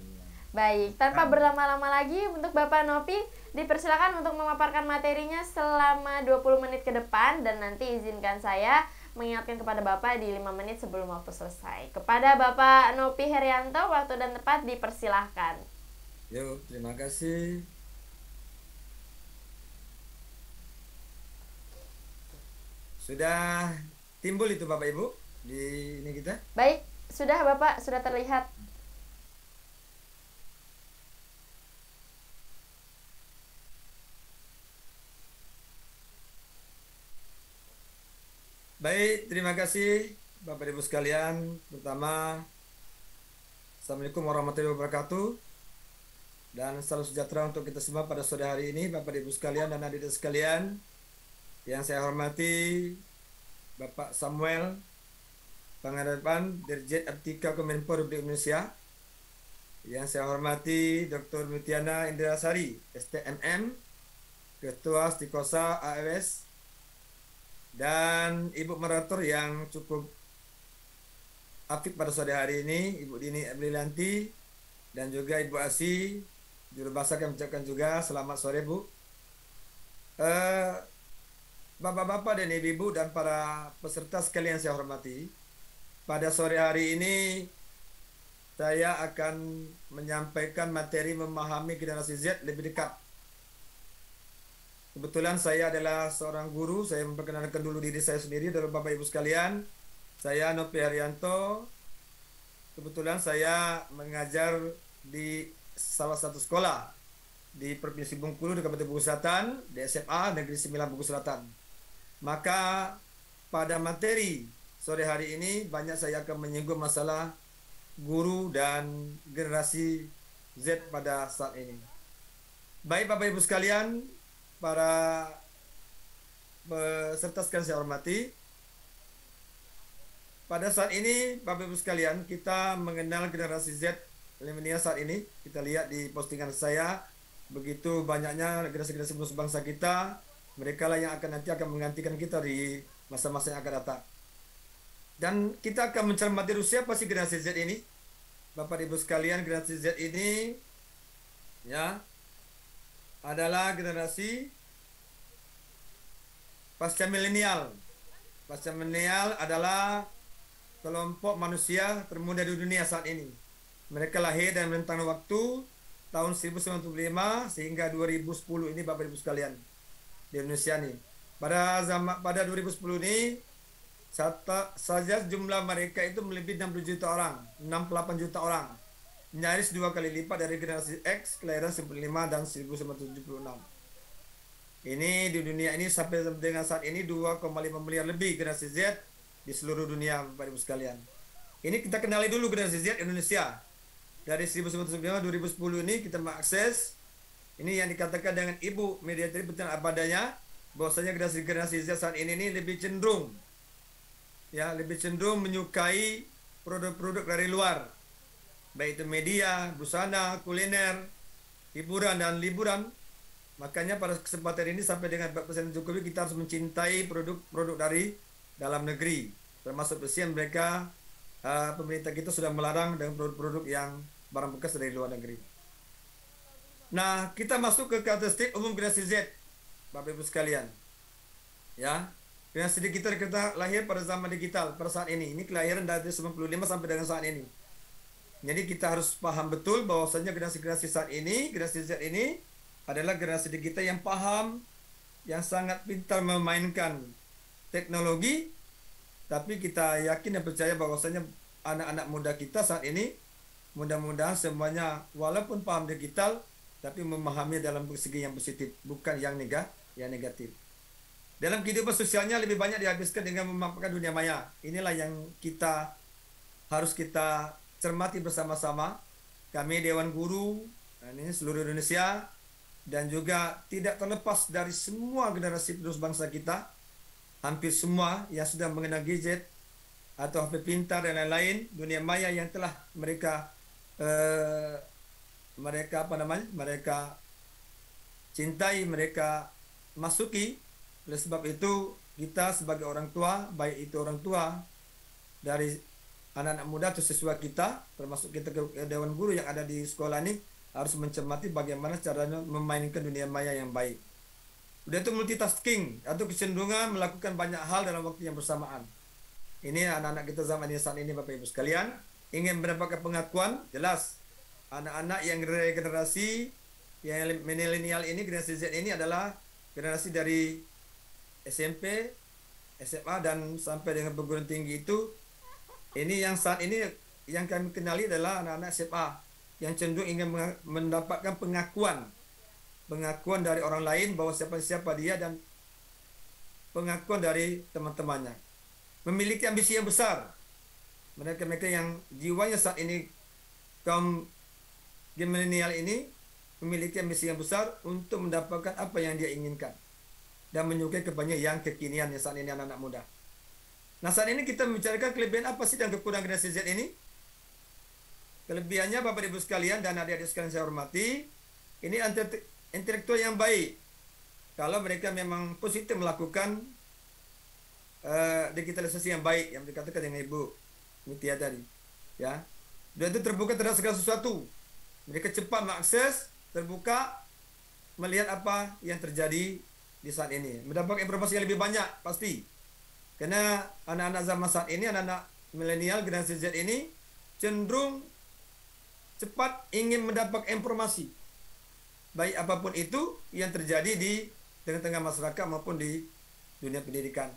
Baik, tanpa berlama-lama lagi untuk Bapak Nopi dipersilakan untuk memaparkan materinya selama 20 menit ke depan, dan nanti izinkan saya mengingatkan kepada Bapak di 5 menit sebelum waktu selesai. Kepada Bapak Nopi Herianto, waktu dan tempat dipersilahkan. Yuk, terima kasih. Sudah timbul itu Bapak Ibu di ini kita? Baik, sudah Bapak, sudah terlihat. Baik, terima kasih Bapak Ibu sekalian. Pertama, Assalamualaikum warahmatullahi wabarakatuh, dan salam sejahtera untuk kita semua pada sore hari ini, Bapak Ibu sekalian dan adik-adik sekalian. Yang saya hormati Bapak Samuel Pangarapan, Dirjen Aptika Kominfo Republik Indonesia. Yang saya hormati Dr. Mutiana Indrasari, STMM, Ketua Stikosa AWS, dan Ibu moderator yang cukup aktif pada sore hari ini, Ibu Dini Abrilanti, dan juga Ibu Asi, juru bahasa, kami ucapkan juga selamat sore Bu. Bapak-bapak dan ibu-ibu dan para peserta sekalian saya hormati, pada sore hari ini saya akan menyampaikan materi memahami generasi Z lebih dekat. Kebetulan saya adalah seorang guru. Saya memperkenalkan dulu diri saya sendiri dari Bapak Ibu sekalian. Saya Nopi Herianto. Kebetulan saya mengajar di salah satu sekolah di Provinsi Bengkulu di Kabupaten Bogor Selatan, di SMA Negeri 9 Bogor Selatan. Maka pada materi sore hari ini banyak saya akan menyinggung masalah guru dan generasi Z pada saat ini. Baik Bapak Ibu sekalian, para peserta sekalian saya hormati, pada saat ini Bapak Ibu sekalian kita mengenal generasi Z milenial saat ini. Kita lihat di postingan saya, begitu banyaknya generasi-generasi penerus bangsa kita. Mereka lah yang nanti akan menggantikan kita di masa-masa yang akan datang. Dan kita akan mencermati siapa sih generasi Z ini. Bapak Ibu sekalian, generasi Z ini ya adalah generasi pasca milenial. Pasca milenial adalah kelompok manusia termuda di dunia saat ini. Mereka lahir dan rentang waktu tahun 1995 sehingga 2010 ini Bapak Ibu sekalian di Indonesia nih. Pada 2010 ini saja jumlah mereka itu melebihi 60 juta orang, 68 juta orang. nyaris 2 kali lipat dari generasi X kelahiran 1995 dan 1976. Ini di dunia ini sampai dengan saat ini 2,5 miliar lebih generasi Z di seluruh dunia, Bapak Ibu sekalian. Ini kita kenali dulu generasi Z Indonesia. Dari 1995-2010 ini kita mengakses, ini yang dikatakan dengan Ibu media tadi betul apa adanya, bahwasanya generasi Z saat ini lebih cenderung menyukai produk-produk dari luar, baik itu media, busana, kuliner, hiburan dan liburan. Makanya pada kesempatan ini sampai dengan Pak Presiden Jokowi kita harus mencintai produk-produk dari dalam negeri, termasuk presiden mereka pemerintah kita sudah melarang dengan produk-produk yang barang bekas dari luar negeri. Nah, kita masuk ke karakteristik umum generasi Z, Bapak Ibu sekalian. Ya, generasi digital kita lahir pada zaman digital pada saat ini. Ini kelahiran dari 95 sampai dengan saat ini. Jadi kita harus paham betul bahwasanya generasi saat ini, generasi Z ini adalah generasi kita yang paham, yang sangat pintar memainkan teknologi, tapi kita yakin dan percaya bahwasanya anak-anak muda kita saat ini mudah-mudahan semuanya walaupun paham digital, tapi memahami dalam segi yang positif, bukan yang negatif. Dalam kehidupan sosialnya lebih banyak dihabiskan dengan memanfaatkan dunia maya. Inilah yang harus kita cermati bersama-sama. Kami Dewan Guru, ini seluruh Indonesia, dan juga tidak terlepas dari semua generasi penerus bangsa kita, hampir semua yang sudah mengenal gadget atau HP pintar dan lain-lain, dunia maya yang telah mereka cintai, mereka masuki. Oleh sebab itu kita sebagai orang tua, baik itu orang tua dari anak-anak muda atau siswa kita, termasuk kita Dewan Guru yang ada di sekolah ini, harus mencermati bagaimana caranya memainkan dunia maya yang baik. Udah itu multitasking atau kecenderungan melakukan banyak hal dalam waktu yang bersamaan. Ini anak-anak kita zaman ini saat ini, Bapak Ibu sekalian, ingin mendapatkan pengakuan, jelas anak-anak yang generasi yang milenial ini, generasi Z ini adalah generasi dari SMP, SMA dan sampai dengan perguruan tinggi itu. Ini yang saat ini yang kami kenali adalah anak-anak SMA yang cenderung ingin mendapatkan pengakuan dari orang lain bahwa siapa dia dan pengakuan dari teman-temannya. Memiliki ambisi yang besar. Mereka yang jiwanya saat ini kaum milenial ini memiliki ambisi yang besar untuk mendapatkan apa yang dia inginkan dan menyukai kebanyakan yang kekinian yang saat ini anak-anak muda. Nah, saat ini kita membicarakan kelebihan apa sih dan kekurangan generasi Z ini. Kelebihannya Bapak Ibu sekalian dan adik-adik sekalian saya hormati, ini intelektual yang baik. Kalau mereka memang positif melakukan digitalisasi yang baik yang dikatakan dengan Ibu Mutia tadi, ya. Dan itu terbuka terhadap segala sesuatu. Mereka cepat mengakses, terbuka, melihat apa yang terjadi di saat ini. Mendapat informasi yang lebih banyak pasti. Karena anak-anak zaman saat ini, anak-anak milenial generasi Z ini cenderung cepat ingin mendapat informasi, baik apapun itu yang terjadi di tengah-tengah masyarakat maupun di dunia pendidikan.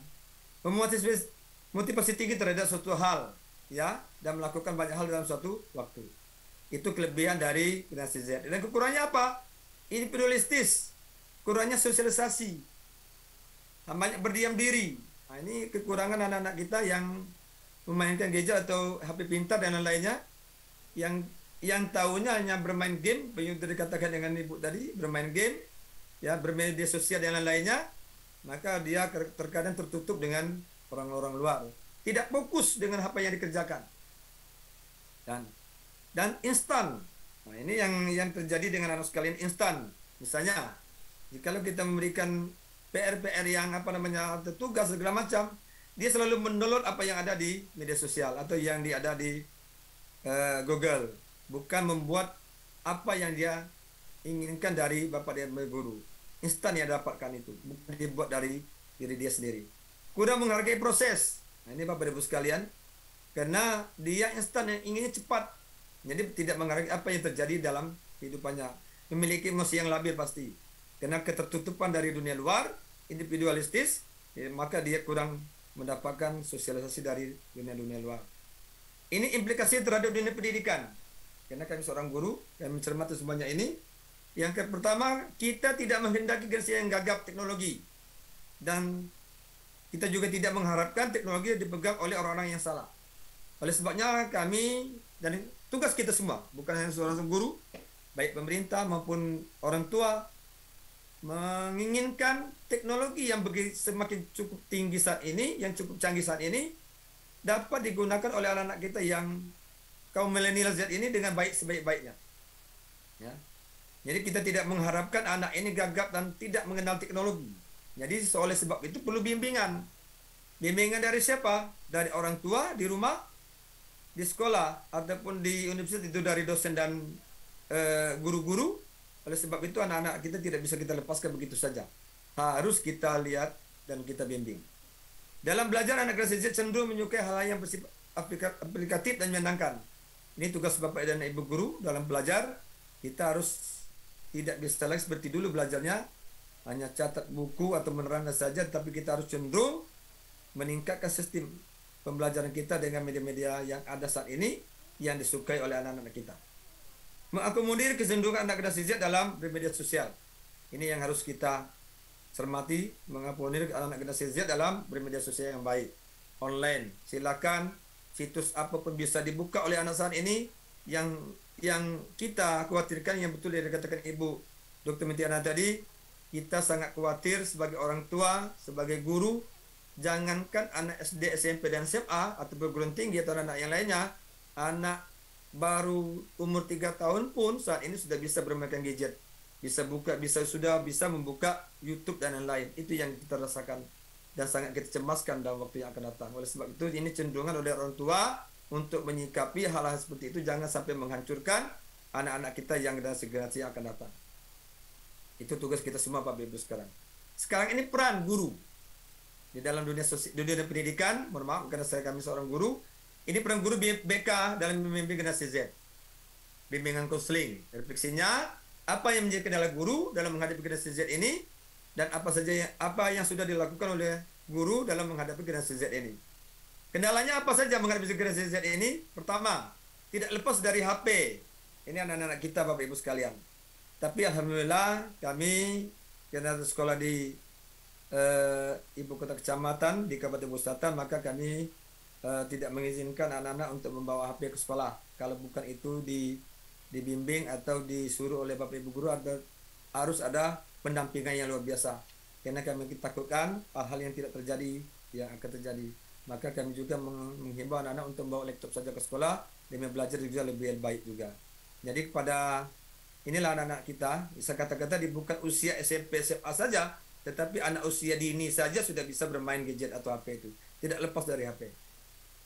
Motivasi tinggi terhadap suatu hal, ya, dan melakukan banyak hal dalam suatu waktu. Itu kelebihan dari generasi Z. Dan kekurangannya apa? Individualistis, kurangnya sosialisasi, banyak berdiam diri. Nah, ini kekurangan anak-anak kita yang memainkan gadget atau HP pintar dan lain-lainnya, yang tahunya hanya bermain game, yang dikatakan dengan Ibu tadi, bermain game, ya, bermedia sosial dan lain-lainnya, maka dia terkadang tertutup dengan orang-orang luar. Tidak fokus dengan apa yang dikerjakan. Dan instan. Nah, ini yang terjadi dengan anak sekalian, instan. Misalnya, jika kita memberikan PR-PR yang tugas segala macam, dia selalu mendownload apa yang ada di media sosial atau yang ada di Google. Bukan membuat apa yang dia inginkan dari Bapak dan Ibu Guru. Instan yang dapatkan itu, bukan dibuat dari diri dia sendiri. Kurang menghargai proses. Nah, ini Bapak Ibu sekalian, karena dia instan yang inginnya cepat. Jadi tidak menghargai apa yang terjadi dalam kehidupannya. Memiliki emosi yang labil pasti. Karena ketertutupan dari dunia luar, individualistis, ya, maka dia kurang mendapatkan sosialisasi dari dunia luar. Ini implikasi terhadap dunia pendidikan. karena kami seorang guru, kami mencermati semuanya ini. Yang pertama, kita tidak menghendaki generasi yang gagap teknologi. Dan kita juga tidak mengharapkan teknologi dipegang oleh orang-orang yang salah. Oleh sebabnya kami, dan tugas kita semua, bukan hanya seorang guru, baik pemerintah maupun orang tua, menginginkan teknologi yang semakin cukup tinggi saat ini, yang cukup canggih saat ini, dapat digunakan oleh anak-anak kita yang kaum milenial Z ini dengan baik sebaik-baiknya. Ya. Jadi kita tidak mengharapkan anak ini gagap dan tidak mengenal teknologi. Jadi oleh sebab itu perlu bimbingan. Bimbingan dari siapa? Dari orang tua di rumah, di sekolah, ataupun di universitas, itu dari dosen dan guru-guru. Oleh sebab itu anak-anak kita tidak bisa kita lepaskan begitu saja. Harus kita lihat dan kita bimbing. Dalam belajar, anak generasi Z cenderung menyukai hal yang bersifat aplikatif dan menyenangkan. Ini tugas Bapak dan Ibu guru dalam belajar. Kita harus tidak bisa lagi seperti dulu belajarnya, hanya catat buku atau menerangkan saja, tapi kita harus cenderung meningkatkan sistem pembelajaran kita dengan media-media yang ada saat ini yang disukai oleh anak-anak kita. Mengakomodir kecenderungan anak generasi Z dalam bermedia sosial. Ini yang harus kita cermati, mengakomodir anak generasi Z dalam bermedia sosial yang baik. Online, silakan situs apapun bisa dibuka oleh anak saat ini. Yang kita khawatirkan, yang betul yang dikatakan Ibu Dr. Metiana tadi, kita sangat khawatir sebagai orang tua, sebagai guru, jangankan anak SD, SMP, dan SMA atau perguruan tinggi atau anak yang lainnya, anak baru umur 3 tahun pun saat ini sudah bisa bermain gadget, sudah bisa membuka YouTube dan lain-lain. Itu yang kita rasakan dan sangat kita cemaskan dalam waktu yang akan datang. Oleh sebab itu ini cenderungan oleh orang tua untuk menyikapi hal-hal seperti itu, jangan sampai menghancurkan anak-anak kita yang generasi yang akan datang. Itu tugas kita semua Bapak Ibu sekarang. Sekarang ini peran guru di dalam dunia pendidikan. Mohon maaf karena kami seorang guru. Ini peran guru BK dalam membimbing generasi Z. Bimbingan konseling, refleksinya apa yang menjadi kendala guru dalam menghadapi generasi Z ini, dan apa yang sudah dilakukan oleh guru dalam menghadapi generasi Z ini. Kendalanya apa saja menghadapi generasi Z ini? Pertama, tidak lepas dari HP. Ini anak-anak kita Bapak Ibu sekalian. Tapi alhamdulillah kami karena sekolah di ibu kota kecamatan di Kabupaten Bustatan, maka kami tidak mengizinkan anak-anak untuk membawa HP ke sekolah. Kalau bukan itu dibimbing atau disuruh oleh Bapak Ibu guru, harus ada pendampingan yang luar biasa. Karena kami takutkan hal-hal yang tidak terjadi yang akan terjadi. Maka kami juga menghimbau anak-anak untuk membawa laptop saja ke sekolah demi belajar juga lebih baik juga. Jadi kepada inilah anak-anak kita, bisa kata-kata bukan usia SMP SMA saja, tetapi anak usia dini saja sudah bisa bermain gadget atau HP itu. Tidak lepas dari HP.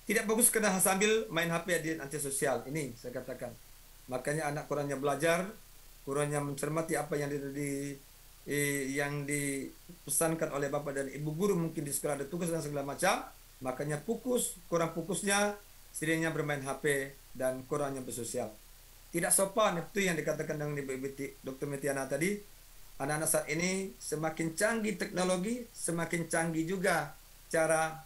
Tidak bagus kena sambil main HP di antisosial. Ini saya katakan. Makanya anak kurangnya belajar, kurangnya mencermati apa yang yang dipesankan oleh Bapak dan Ibu guru, mungkin di sekolah ada tugas dan segala macam. Makanya kurang fokusnya, seringnya bermain HP dan kurangnya bersosial. Tidak sopan, itu yang dikatakan dengan Ibu Dr. Metiana tadi. Anak-anak saat ini semakin canggih teknologi, semakin canggih juga cara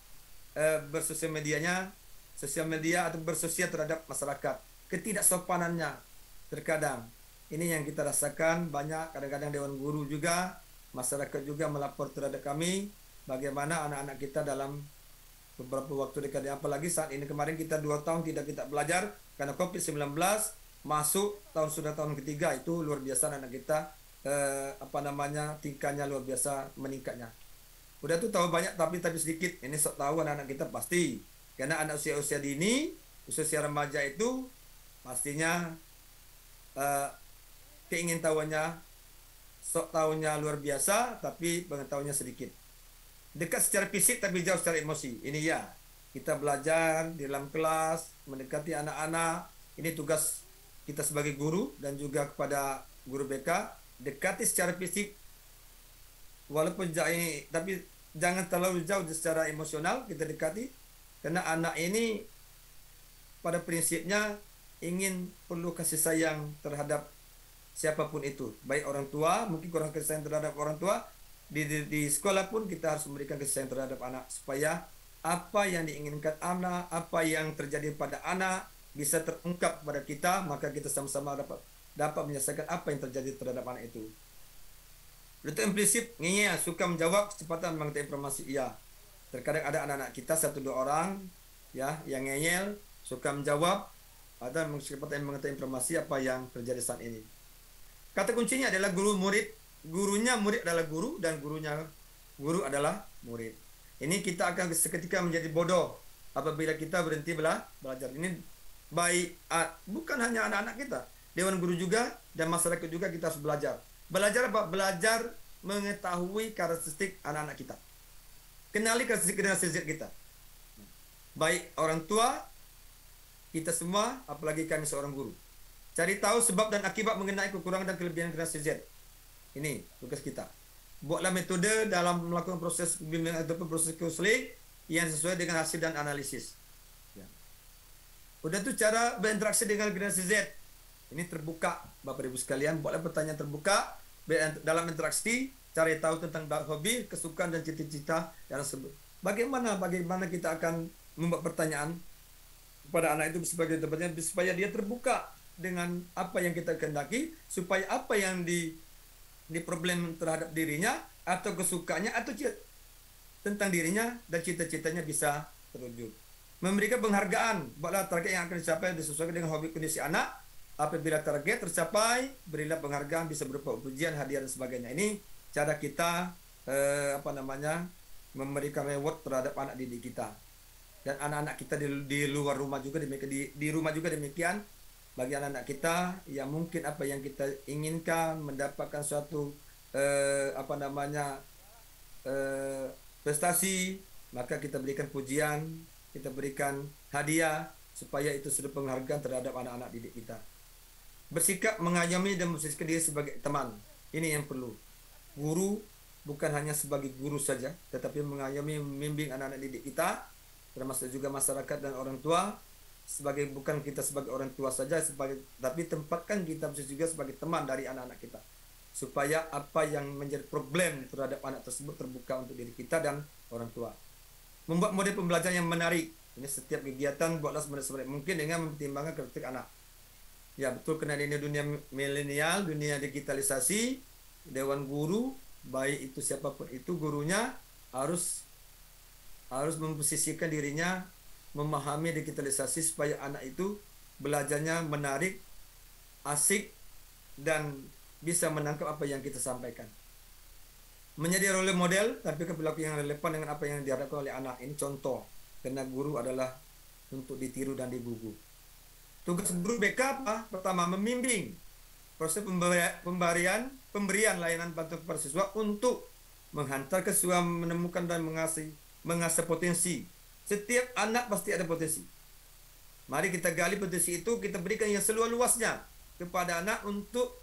bersosial medianya, sosial media atau bersosial terhadap masyarakat. Ketidaksopanannya terkadang. Ini yang kita rasakan banyak, kadang-kadang Dewan Guru juga, masyarakat juga melapor terhadap kami, bagaimana anak-anak kita dalam beberapa waktu dekat, apalagi saat ini kemarin kita 2 tahun tidak kita belajar karena COVID-19, masuk sudah tahun ketiga, itu luar biasa anak kita tingkahnya luar biasa meningkatnya. Udah tuh tahu banyak tapi sedikit. Ini sok tahu anak-anak kita pasti. Karena anak usia dini, usia remaja itu pastinya keingintahuannya, sok tahunya luar biasa tapi pengetahuannya sedikit. Dekat secara fisik tapi jauh secara emosi. Ini ya, kita belajar di dalam kelas, mendekati anak-anak. Ini tugas kita sebagai guru dan juga kepada guru BK, dekati secara fisik walaupun jauh ini, tapi jangan terlalu jauh secara emosional kita dekati, karena anak ini pada prinsipnya perlu kasih sayang terhadap siapapun itu, baik orang tua, mungkin kurang kasih sayang terhadap orang tua, di sekolah pun kita harus memberikan kasih sayang terhadap anak, supaya apa yang diinginkan anak, apa yang terjadi pada anak bisa terungkap kepada kita, maka kita sama-sama dapat menyelesaikan apa yang terjadi terhadap anak itu. Itu implisit, ngeyel, suka menjawab, kecepatan mengetahui informasi. Iya, terkadang ada anak-anak kita 1-2 orang ya yang ngeyel, suka menjawab, atau kecepatan mengetahui informasi apa yang terjadi saat ini. Kata kuncinya adalah guru murid. Gurunya murid adalah guru, dan gurunya guru adalah murid. Ini kita akan seketika menjadi bodoh apabila kita berhenti belajar. Ini baik bukan hanya anak-anak kita, dewan guru juga dan masyarakat juga kita harus belajar. Belajar apa? Belajar mengetahui karakteristik anak-anak kita. Kenali karakteristik generasi Z kita. Baik orang tua, kita semua, apalagi kami seorang guru. Cari tahu sebab dan akibat mengenai kekurangan dan kelebihan generasi Z. Ini tugas kita. Buatlah metode dalam melakukan proses bimbingan ataupun proses konseling yang sesuai dengan hasil dan analisis. Ya. Udah tuh cara berinteraksi dengan generasi Z. Ini terbuka, Bapak Ibu sekalian. Buatlah pertanyaan terbuka dalam interaksi. Cari tahu tentang hobi, kesukaan dan cita-cita yang tersebut. Bagaimana kita akan membuat pertanyaan kepada anak itu sebagai tempatnya supaya dia terbuka dengan apa yang kita kehendaki, supaya apa yang di problem terhadap dirinya atau kesukaannya atau tentang dirinya dan cita-citanya bisa terwujud. Memberikan penghargaan, buatlah target yang akan dicapai disesuaikan dengan hobi kondisi anak. Apabila target tercapai, berilah penghargaan, bisa berupa pujian, hadiah dan sebagainya. Ini cara kita memberikan reward terhadap anak didik kita. Dan anak-anak kita di luar rumah juga demikian, di rumah juga demikian. Bagi anak-anak kita yang mungkin apa yang kita inginkan mendapatkan suatu prestasi, maka kita berikan pujian, kita berikan hadiah supaya itu sudah penghargaan terhadap anak-anak didik kita. Bersikap mengayomi dan memposisikan diri sebagai teman. Ini yang perlu. Guru bukan hanya sebagai guru saja, tetapi mengayomi, membimbing anak-anak didik kita, termasuk juga masyarakat dan orang tua. Bukan kita sebagai orang tua saja, tapi tempatkan kita juga sebagai teman dari anak-anak kita, supaya apa yang menjadi problem terhadap anak tersebut terbuka untuk diri kita dan orang tua. Membuat model pembelajaran yang menarik. Ini setiap kegiatan buatlah sebaik mungkin dengan mempertimbangkan karakteristik anak. Ya betul, karena ini dunia milenial, dunia digitalisasi. Dewan guru, baik itu siapapun itu, gurunya harus memposisikan dirinya memahami digitalisasi supaya anak itu belajarnya menarik, asik, dan bisa menangkap apa yang kita sampaikan. Menjadi role model, tapi perilaku yang relevan dengan apa yang diharapkan oleh anak. Ini contoh, karena guru adalah untuk ditiru dan dibugu. Tugas guru BK apa? Pertama, membimbing proses pemberian layanan bantuan kepada siswa untuk menghantarkan siswa menemukan dan mengasah potensi. Setiap anak pasti ada potensi. Mari kita gali potensi itu, kita berikan yang seluas-luasnya kepada anak untuk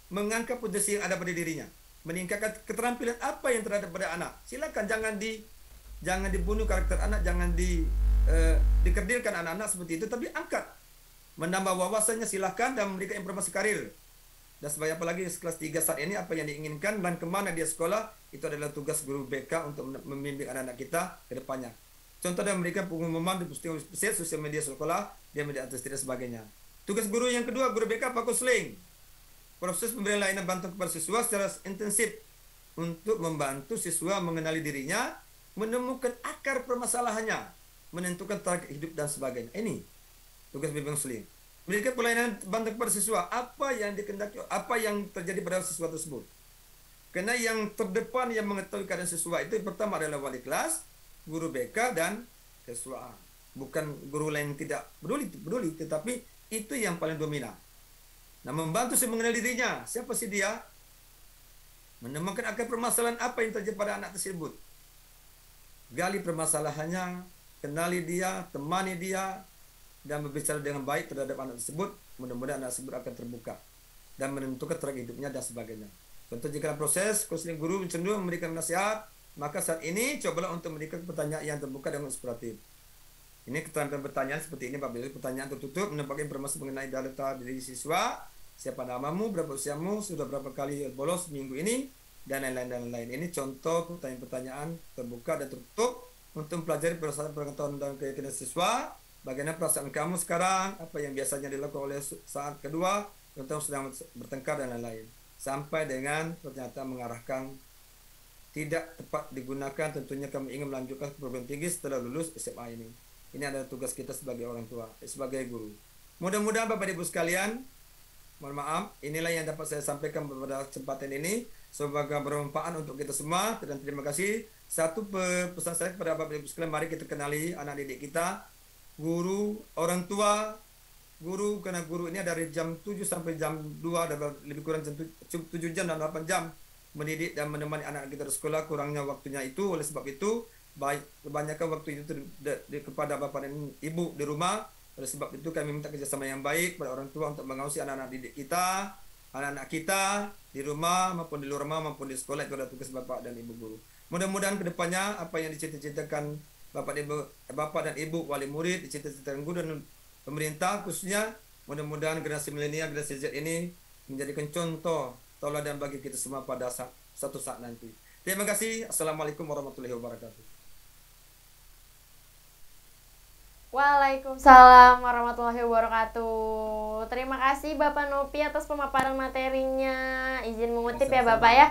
mengangkat potensi yang ada pada dirinya, meningkatkan keterampilan apa yang terhadap pada anak. Silakan jangan dibunuh karakter anak, jangan dikerdilkan anak-anak seperti itu, tapi angkat, menambah wawasannya silakan, dan memberikan informasi karir. Dan sebanyak apalagi kelas 3 saat ini apa yang diinginkan dan kemana dia sekolah, itu adalah tugas guru BK untuk membimbing anak-anak kita ke depannya. Contoh dan memberikan pengumuman di puskesmas, sosial media sekolah, dia media atas tidak sebagainya. Tugas guru yang kedua, guru BK apa konseling. Proses pemberian layanan bantuan kepada siswa secara intensif untuk membantu siswa mengenali dirinya, menemukan akar permasalahannya, menentukan target hidup dan sebagainya. Ini tugas bimbing konseling. Memberikan pelayanan bantuan kepada siswa, apa yang dikehendaki, apa yang terjadi pada siswa tersebut. Karena yang terdepan yang mengetahui keadaan siswa itu pertama adalah wali kelas, guru BK, dan siswa. Bukan guru lain tidak peduli, tetapi itu yang paling dominan. Nah, membantu saya mengenali dirinya, siapa sih dia? Menemukan akar permasalahan apa yang terjadi pada anak tersebut. Gali permasalahannya, kenali dia, temani dia, dan berbicara dengan baik terhadap anak tersebut. Mudah-mudahan anak tersebut akan terbuka dan menentukan target hidupnya dan sebagainya. Contoh jika proses konseling guru cenderung memberikan nasihat, maka saat ini cobalah untuk memberikan pertanyaan yang terbuka dan inspiratif. Ini keterampilan pertanyaan seperti ini, apabila pertanyaan tertutup, menambahkan informasi mengenai data diri siswa, siapa namamu, berapa usiamu, sudah berapa kali bolos minggu ini, dan lain-lain. Ini contoh pertanyaan-pertanyaan terbuka dan tertutup untuk mempelajari perasaan pengetahuan dan keyakinan siswa, bagaimana perasaan kamu sekarang, apa yang biasanya dilakukan oleh saat kedua, tentang sedang bertengkar dan lain-lain. Sampai dengan ternyata mengarahkan tidak tepat digunakan, tentunya kami ingin melanjutkan ke perguruan tinggi setelah lulus SMA ini. Ini adalah tugas kita sebagai orang tua, sebagai guru. Mudah-mudahan Bapak Ibu sekalian, mohon maaf, inilah yang dapat saya sampaikan pada kesempatan ini. Semoga bermanfaat untuk kita semua, dan terima kasih. Satu pesan saya kepada Bapak Ibu sekalian, mari kita kenali anak didik kita, guru, orang tua, guru, karena guru ini dari jam 7 sampai jam 2, ada lebih kurang 7 jam dan 8 jam mendidik dan menemani anak kita di sekolah, kurangnya waktunya itu. Oleh sebab itu, baik kebanyakan waktu itu kepada bapak dan ibu di rumah. Oleh sebab itu kami minta kerjasama yang baik pada orang tua untuk mengawasi anak-anak didik kita, anak-anak kita di rumah maupun di luar rumah maupun di sekolah. Itu adalah tugas bapak dan ibu guru. Mudah-mudahan kedepannya apa yang dicita-citakan bapak dan ibu wali murid, dicita-citakan guru dan pemerintah khususnya, mudah-mudahan generasi milenial, generasi Z ini menjadikan contoh tauladan bagi kita semua pada satu saat nanti. Terima kasih. Assalamualaikum warahmatullahi wabarakatuh. Waalaikumsalam warahmatullahi wabarakatuh. Terima kasih Bapak Nopi atas pemaparan materinya. Izin mengutip ya Bapak ya.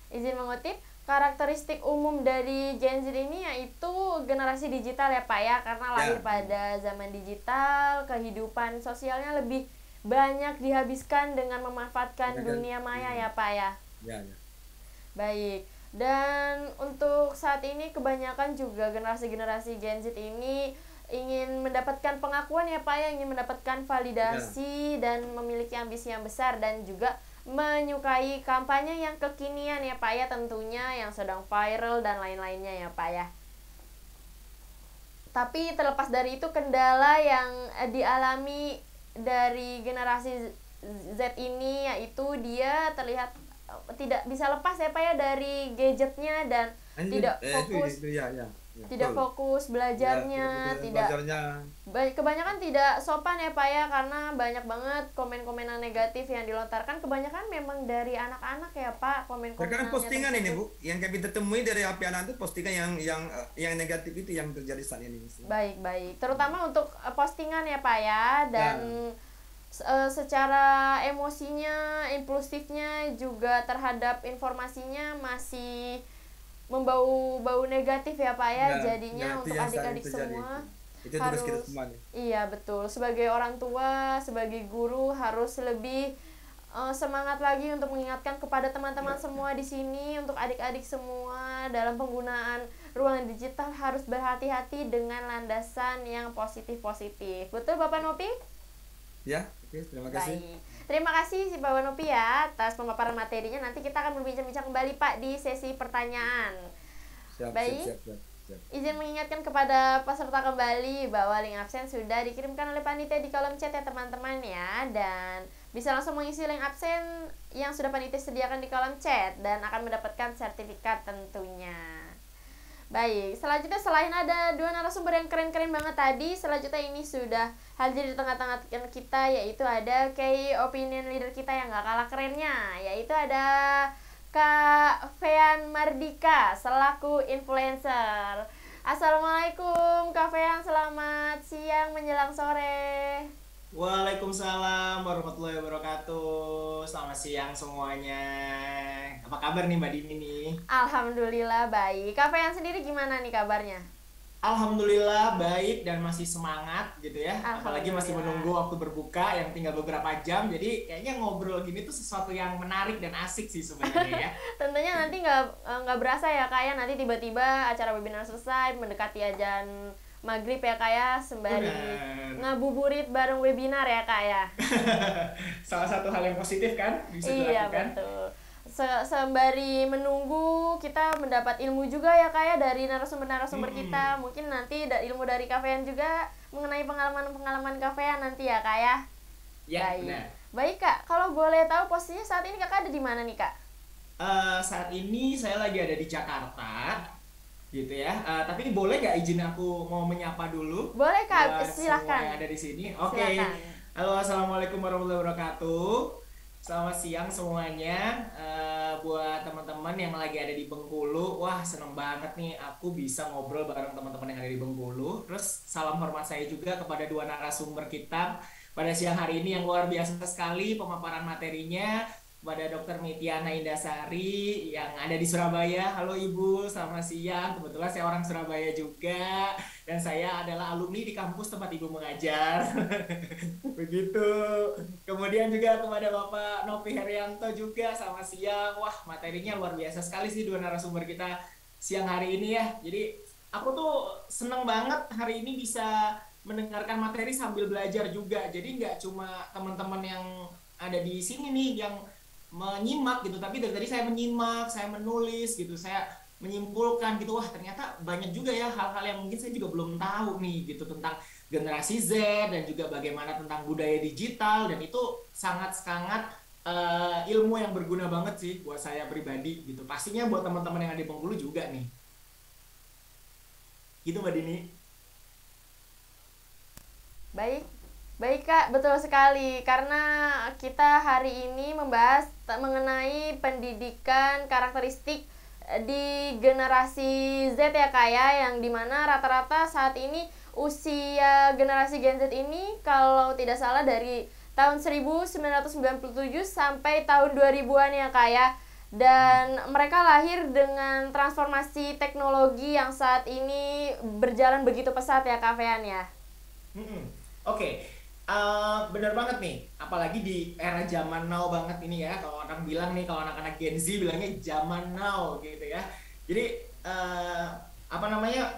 Izin mengutip. Karakteristik umum dari Gen Z ini yaitu generasi digital ya Pak ya, karena lahir pada zaman digital, kehidupan sosialnya lebih banyak dihabiskan dengan memanfaatkan dunia maya ya Pak ya. Baik. Dan untuk saat ini kebanyakan juga generasi-generasi Gen Z ini ingin mendapatkan pengakuan ya Pak ya, ingin mendapatkan validasi dan memiliki ambisi yang besar, dan juga menyukai kampanye yang kekinian ya Pak ya, tentunya yang sedang viral dan lain-lainnya ya Pak ya. Tapi terlepas dari itu, kendala yang dialami dari generasi Z ini yaitu dia terlihat tidak bisa lepas ya Pak ya dari gadgetnya, dan tidak fokus tidak fokus belajarnya, kebanyakan tidak sopan ya Pak ya, karena banyak banget komen-komenan negatif yang dilontarkan, kebanyakan memang dari anak-anak ya Pak, komen-komenan. Karena postingan ini Bu, yang kami temui dari HP anak itu postingan yang negatif itu yang terjadi saat ini. Baik, terutama untuk postingan ya Pak ya, dan secara emosinya, impulsifnya juga terhadap informasinya masih membau negatif ya Pak ya, jadinya untuk adik-adik semua itu harus kita semua nih. Iya betul, sebagai orang tua, sebagai guru harus lebih semangat lagi untuk mengingatkan kepada teman-teman semua di sini, untuk adik-adik semua dalam penggunaan ruang digital harus berhati-hati dengan landasan yang positif-positif. Betul Bapak Nopi? Ya, oke, terima kasih. Baik. Terima kasih si Bapak Nopi ya atas pemaparan materinya. Nanti kita akan berbincang-bincang kembali Pak di sesi pertanyaan. Baik. Izin mengingatkan kepada peserta kembali bahwa link absen sudah dikirimkan oleh panitia di kolom chat ya teman-teman ya, dan bisa langsung mengisi link absen yang sudah panitia sediakan di kolom chat dan akan mendapatkan sertifikat tentunya. Baik, selanjutnya selain ada dua narasumber yang keren-keren banget tadi, selanjutnya ini sudah hadir di tengah-tengah kita, yaitu ada key opinion leader kita yang gak kalah kerennya, yaitu ada Kak Fean Mardika selaku influencer. Assalamualaikum Kak Fean, selamat siang menjelang sore. Waalaikumsalam warahmatullahi wabarakatuh. Selamat siang semuanya. Apa kabar nih Mbak Dini nih? Alhamdulillah baik. Kak Fean sendiri gimana nih kabarnya? Alhamdulillah baik dan masih semangat gitu ya. Apalagi masih menunggu waktu berbuka yang tinggal beberapa jam. Jadi kayaknya ngobrol gini tuh sesuatu yang menarik dan asik sih sebenarnya ya. Tentunya nanti nggak berasa ya Kak ya, nanti tiba-tiba acara webinar selesai mendekati azan maghrib ya Kak ya, sembari ngabuburit bareng webinar ya Kak ya. Salah satu hal yang positif kan bisa dilakukan. Iya betul. Sembari menunggu kita mendapat ilmu juga ya Kak ya dari narasumber-narasumber kita. Mungkin nanti ilmu dari Kak Fean juga mengenai pengalaman-pengalaman Kak Fean nanti ya Kak ya. Ya, baik. benar. Baik Kak, kalau boleh tahu posisinya saat ini Kakak ada di mana nih Kak? Saat ini saya lagi ada di Jakarta gitu ya. Tapi boleh nggak izin aku mau menyapa dulu? Boleh Kak, buat silahkan. semua yang ada di sini. Oke. Halo, assalamualaikum warahmatullahi wabarakatuh. Selamat siang semuanya. buat teman-teman yang lagi ada di Bengkulu, wah seneng banget nih aku bisa ngobrol bareng teman-teman yang ada di Bengkulu. Terus salam hormat saya juga kepada dua narasumber kita pada siang hari ini yang luar biasa sekali pemaparan materinya. Kepada Dr. Mitiana Indasari yang ada di Surabaya. Halo Ibu, selamat siang. Kebetulan saya orang Surabaya juga. Dan saya adalah alumni di kampus tempat Ibu mengajar. Begitu. Kemudian juga kepada Bapak Nopi Herianto juga, selamat siang. Wah, materinya luar biasa sekali sih dua narasumber kita siang hari ini ya. Jadi aku tuh seneng banget hari ini bisa mendengarkan materi sambil belajar juga. Jadi nggak cuma teman-teman yang ada di sini nih yang menyimak gitu, tapi dari tadi saya menyimak, saya menulis gitu, saya menyimpulkan gitu, wah ternyata banyak juga ya hal-hal yang mungkin saya juga belum tahu nih gitu tentang generasi Z dan juga bagaimana tentang budaya digital, dan itu sangat-sangat ilmu yang berguna banget sih buat saya pribadi gitu, pastinya buat teman-teman yang ada di Bengkulu juga nih gitu Mbak Dini. Baik Kak, betul sekali. Karena kita hari ini membahas mengenai pendidikan karakteristik di generasi Z ya Kak ya, yang dimana rata-rata saat ini usia generasi Gen Z ini kalau tidak salah dari tahun 1997 sampai tahun 2000-an ya Kak ya. Dan mereka lahir dengan transformasi teknologi yang saat ini berjalan begitu pesat ya Kak Fean ya. Oke. Bener banget nih, apalagi di era zaman now banget ini ya. Kalau orang bilang nih, kalau anak-anak Gen Z bilangnya zaman now gitu ya. Jadi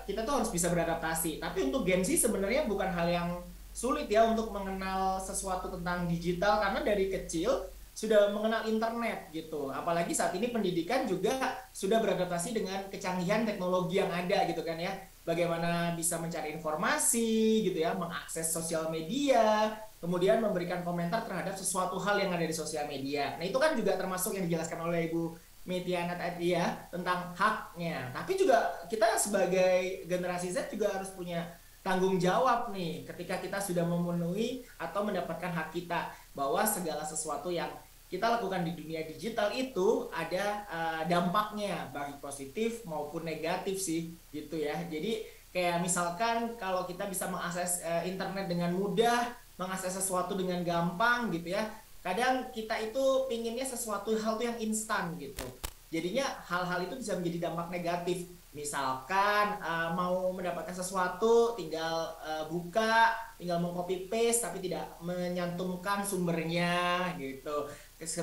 kita tuh harus bisa beradaptasi. Tapi untuk Gen Z sebenarnya bukan hal yang sulit ya untuk mengenal sesuatu tentang digital, karena dari kecil sudah mengenal internet gitu. Apalagi saat ini pendidikan juga sudah beradaptasi dengan kecanggihan teknologi yang ada gitu kan ya. Bagaimana bisa mencari informasi gitu ya, mengakses sosial media, kemudian memberikan komentar terhadap sesuatu hal yang ada di sosial media. Nah itu kan juga termasuk yang dijelaskan oleh Ibu Mitiana tadi ya, tentang haknya. Tapi juga kita sebagai generasi Z juga harus punya tanggung jawab nih ketika kita sudah memenuhi atau mendapatkan hak kita, bahwa segala sesuatu yang kita lakukan di dunia digital itu ada dampaknya, baik positif maupun negatif sih gitu ya. Jadi kayak misalkan kalau kita bisa mengakses internet dengan mudah, mengakses sesuatu dengan gampang gitu ya, kadang kita itu pinginnya sesuatu hal tuh yang instan gitu, jadinya hal-hal itu bisa menjadi dampak negatif. Misalkan mau mendapatkan sesuatu tinggal buka, tinggal meng-copy paste tapi tidak menyantumkan sumbernya gitu.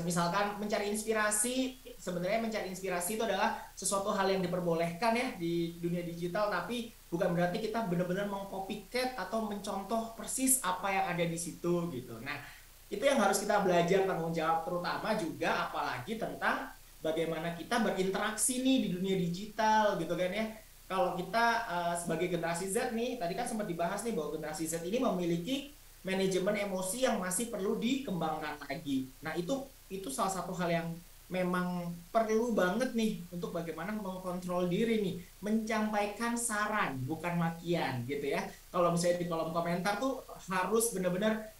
Misalkan mencari inspirasi, sebenarnya mencari inspirasi itu adalah sesuatu hal yang diperbolehkan ya di dunia digital, tapi bukan berarti kita benar-benar meng-copycat atau mencontoh persis apa yang ada di situ gitu. Nah, itu yang harus kita belajar tanggung jawab, terutama juga apalagi tentang bagaimana kita berinteraksi nih di dunia digital gitu kan ya. Kalau kita sebagai generasi Z nih, tadi kan sempat dibahas nih bahwa generasi Z ini memiliki manajemen emosi yang masih perlu dikembangkan lagi. Nah, itu salah satu hal yang memang perlu banget nih untuk bagaimana mengkontrol diri nih, menyampaikan saran bukan makian gitu ya. Kalau misalnya di kolom komentar tuh harus benar-benar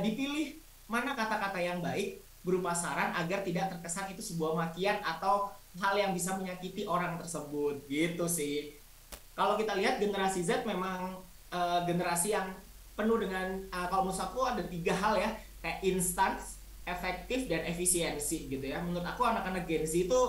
dipilih mana kata-kata yang baik berupa saran agar tidak terkesan itu sebuah makian atau hal yang bisa menyakiti orang tersebut gitu sih. Kalau kita lihat generasi Z memang generasi yang penuh dengan kalau menurut aku ada 3 hal ya, kayak instan, efektif, dan efisiensi gitu ya. Menurut aku anak-anak Gen Z itu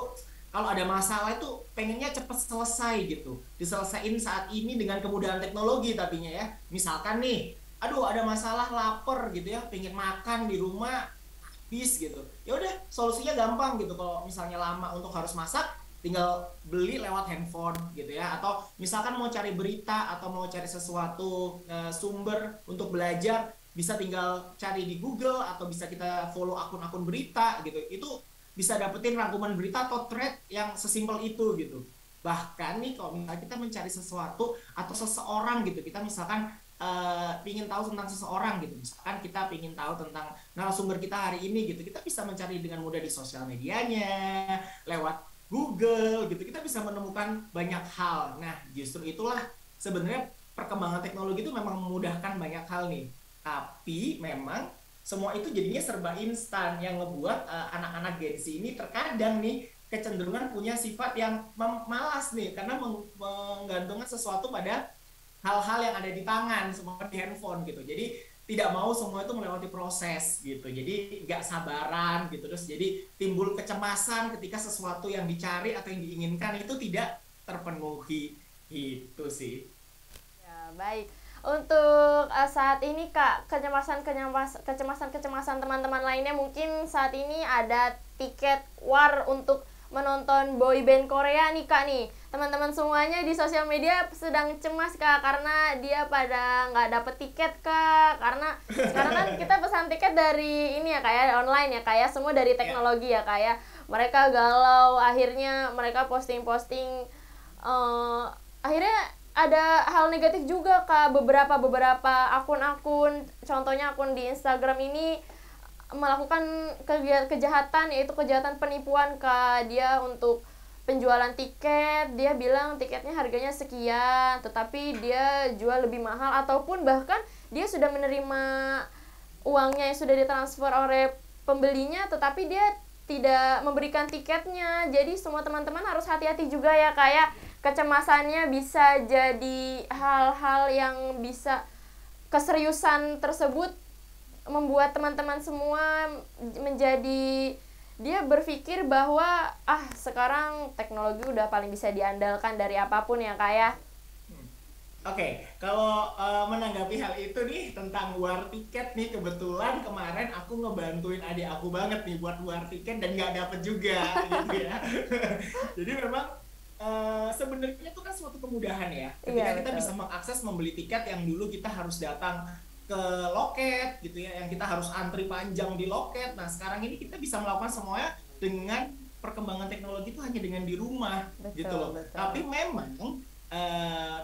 kalau ada masalah itu pengennya cepat selesai gitu, diselesain saat ini dengan kemudahan teknologi tapinya ya. Misalkan nih, aduh ada masalah lapar gitu ya, pengen makan di rumah habis gitu, ya udah solusinya gampang gitu. Kalau misalnya lama untuk harus masak, tinggal beli lewat handphone gitu ya. Atau misalkan mau cari berita atau mau cari sesuatu sumber untuk belajar, bisa tinggal cari di Google atau bisa kita follow akun-akun berita gitu. Itu bisa dapetin rangkuman berita atau thread yang sesimpel itu gitu. Bahkan nih kalau misalnya kita mencari sesuatu atau seseorang gitu, kita misalkan pingin tahu tentang seseorang gitu, misalkan kita pingin tahu tentang narasumber kita hari ini gitu, kita bisa mencari dengan mudah di sosial medianya, lewat Google gitu, kita bisa menemukan banyak hal. Nah, justru itulah sebenarnya perkembangan teknologi itu memang memudahkan banyak hal nih. Tapi memang semua itu jadinya serba instan yang ngebuat anak-anak Gen Z ini terkadang nih kecenderungan punya sifat yang malas nih karena menggantungkan sesuatu pada hal-hal yang ada di tangan, semua di handphone gitu. Jadi tidak mau semua itu melewati proses gitu. Jadi nggak sabaran gitu. Terus jadi timbul kecemasan ketika sesuatu yang dicari atau yang diinginkan itu tidak terpenuhi. Itu sih. Ya, baik. Untuk saat ini Kak, kecemasan teman-teman lainnya mungkin saat ini ada tiket war untuk menonton boyband Korea nih Kak nih. Teman-teman semuanya di sosial media sedang cemas Kak karena dia pada nggak dapet tiket Kak. Karena sekarang kan kita pesan tiket dari ini ya Kak ya, online ya Kak ya, semua dari teknologi ya Kak ya. Mereka galau, akhirnya mereka posting-posting akhirnya ada hal negatif juga Kak, beberapa akun-akun, contohnya akun di Instagram ini melakukan kejahatan, yaitu kejahatan penipuan Kak. Dia untuk penjualan tiket, dia bilang tiketnya harganya sekian, tetapi dia jual lebih mahal, ataupun bahkan dia sudah menerima uangnya yang sudah ditransfer oleh pembelinya, tetapi dia tidak memberikan tiketnya. Jadi semua teman-teman harus hati-hati juga ya Kak ya. Kecemasannya bisa jadi hal-hal yang bisa, keseriusan tersebut membuat teman-teman semua menjadi, dia berpikir bahwa sekarang teknologi udah paling bisa diandalkan dari apapun ya Kak ya. Oke, kalau menanggapi hal itu nih tentang war tiket nih, kebetulan kemarin aku ngebantuin adik aku banget nih buat war tiket dan nggak dapet juga gitu ya. Jadi memang sebenarnya itu kan suatu kemudahan ya. Ketika kita bisa mengakses membeli tiket yang dulu kita harus datang ke loket gitu ya, yang kita harus antri panjang di loket. Nah sekarang ini kita bisa melakukan semuanya dengan perkembangan teknologi itu hanya dengan di rumah. Gitu loh. Tapi memang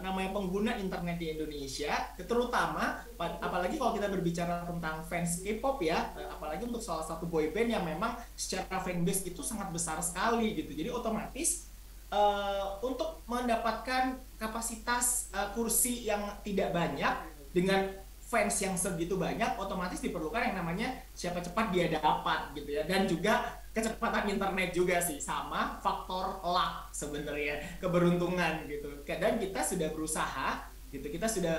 namanya pengguna internet di Indonesia, terutama apalagi kalau kita berbicara tentang fans K-pop ya, apalagi untuk salah satu boyband yang memang secara fanbase itu sangat besar sekali gitu. Jadi otomatis untuk mendapatkan kapasitas kursi yang tidak banyak dengan fans yang segitu banyak, otomatis diperlukan yang namanya siapa cepat dia dapat gitu ya, dan juga kecepatan internet juga sih, sama faktor luck sebenarnya, keberuntungan gitu. Dan kita sudah berusaha gitu, kita sudah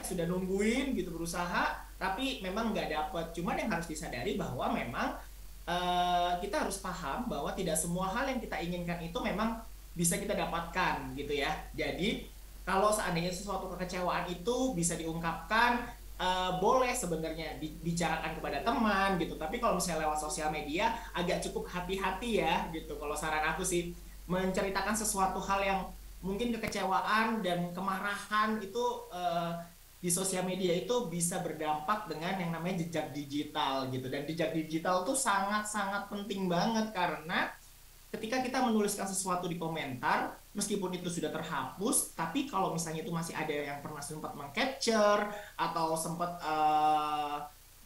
sudah nungguin gitu, berusaha, tapi memang nggak dapet. Cuman yang harus disadari bahwa memang kita harus paham bahwa tidak semua hal yang kita inginkan itu memang bisa kita dapatkan gitu ya. Jadi kalau seandainya sesuatu kekecewaan itu bisa diungkapkan, boleh sebenarnya dibicarakan kepada teman gitu. Tapi kalau misalnya lewat sosial media agak cukup hati-hati ya gitu. Kalau saran aku sih, menceritakan sesuatu hal yang mungkin kekecewaan dan kemarahan itu di sosial media itu bisa berdampak dengan yang namanya jejak digital gitu. Dan jejak digital tuh sangat-sangat penting banget, karena ketika kita menuliskan sesuatu di komentar, meskipun itu sudah terhapus, tapi kalau misalnya itu masih ada yang pernah sempat meng-capture atau sempat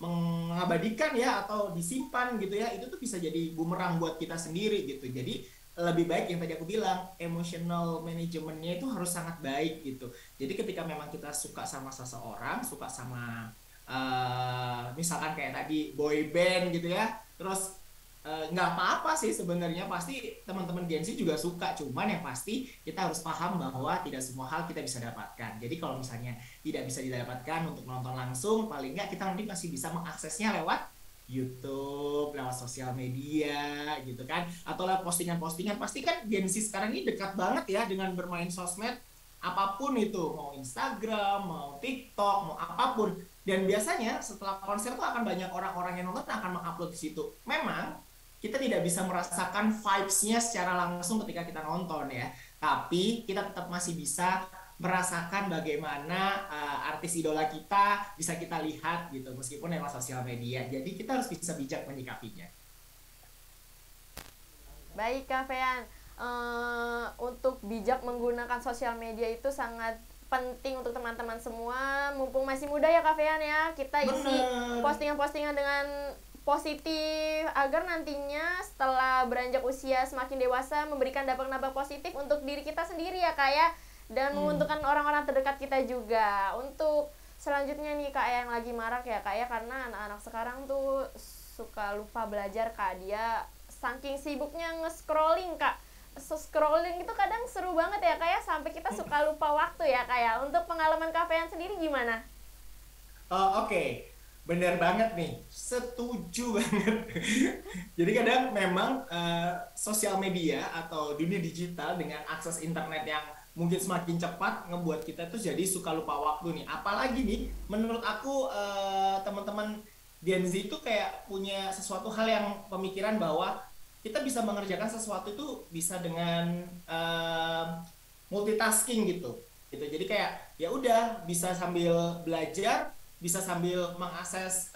mengabadikan ya, atau disimpan gitu ya, itu tuh bisa jadi bumerang buat kita sendiri gitu. Jadi lebih baik yang tadi aku bilang, emotional manajemennya itu harus sangat baik gitu. Jadi ketika memang kita suka sama seseorang, suka sama misalkan kayak tadi boy band gitu ya, terus nggak apa-apa sih sebenarnya, pasti teman-teman Gen Z juga suka. Cuman yang pasti kita harus paham bahwa tidak semua hal kita bisa dapatkan. Jadi kalau misalnya tidak bisa didapatkan untuk nonton langsung, paling nggak kita nanti masih bisa mengaksesnya lewat YouTube, lewat sosial media gitu kan, atau lewat postingan-postingan. Pasti kan Gen Z sekarang ini dekat banget ya dengan bermain sosmed, apapun itu, mau Instagram, mau TikTok, mau apapun. Dan biasanya setelah konser tuh akan banyak orang-orang yang nonton akan mengupload di situ. Memang kita tidak bisa merasakan vibes-nya secara langsung ketika kita nonton ya, tapi kita tetap masih bisa merasakan bagaimana artis idola kita bisa kita lihat gitu, meskipun lewat sosial media. Jadi kita harus bisa bijak menyikapinya. Baik Kak Fean, untuk bijak menggunakan sosial media itu sangat penting untuk teman-teman semua. Mumpung masih muda ya Kak Fean ya, kita isi postingan-postingan dengan positif agar nantinya setelah beranjak usia semakin dewasa memberikan dampak-dampak positif untuk diri kita sendiri ya Kak ya, dan menguntungkan orang-orang terdekat kita juga. Untuk selanjutnya nih Kak yang lagi marak ya Kak ya, karena anak-anak sekarang tuh suka lupa belajar Kak. Dia saking sibuknya nge-scrolling Kak. Scrolling itu kadang seru banget ya Kak ya, sampai kita suka lupa waktu ya Kak ya. Untuk pengalaman Kafean sendiri gimana? Oke. Bener banget nih, setuju banget. Jadi kadang memang sosial media atau dunia digital dengan akses internet yang mungkin semakin cepat ngebuat kita tuh jadi suka lupa waktu nih. Apalagi nih, menurut aku teman-teman Gen Z itu kayak punya sesuatu hal yang pemikiran bahwa kita bisa mengerjakan sesuatu itu bisa dengan multitasking gitu. Jadi kayak ya udah bisa sambil belajar, bisa sambil mengakses